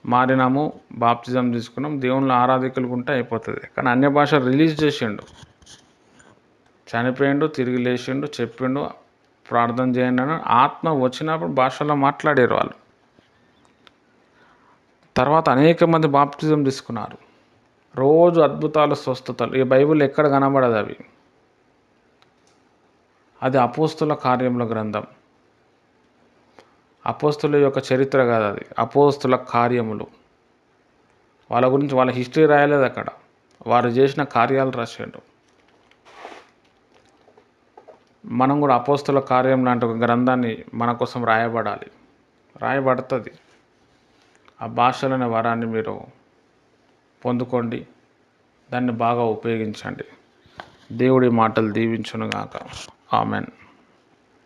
మారినాము, బాప్తిజం తీసుకున్నాం, దేవుళ్ళు ఆరాధికులు ఉంటే అయిపోతుంది. కానీ అన్య భాష రిలీజ్ చేసిండు. చనిపోయిండు, తిరిగి లేచిండు, చెప్పిండు ప్రార్థన చేయండి అని. ఆత్మ వచ్చినప్పుడు భాషలో మాట్లాడారు వాళ్ళు. తర్వాత అనేక మంది బాప్తిజం తీసుకున్నారు. రోజు అద్భుతాలు, స్వస్థతలు. ఈ బైబిల్ ఎక్కడ కనబడదు అవి. అది అపోస్తుల కార్యముల గ్రంథం. అపోస్తుల యొక్క చరిత్ర కాదు అది, అపోస్తుల కార్యములు. వాళ్ళ గురించి వాళ్ళ హిస్టరీ రాయలేదు అక్కడ, వారు చేసిన కార్యాలు రాసాడు. మనం కూడా అపోస్తుల కార్యం లాంటి ఒక గ్రంథాన్ని మన కోసం రాయబడుతుంది. ఆ భాషలనే వరాన్ని మీరు పొందుకోండి, దాన్ని బాగా ఉపయోగించండి. దేవుడి మాటలు దీవించునుగాక. ఆమెన్.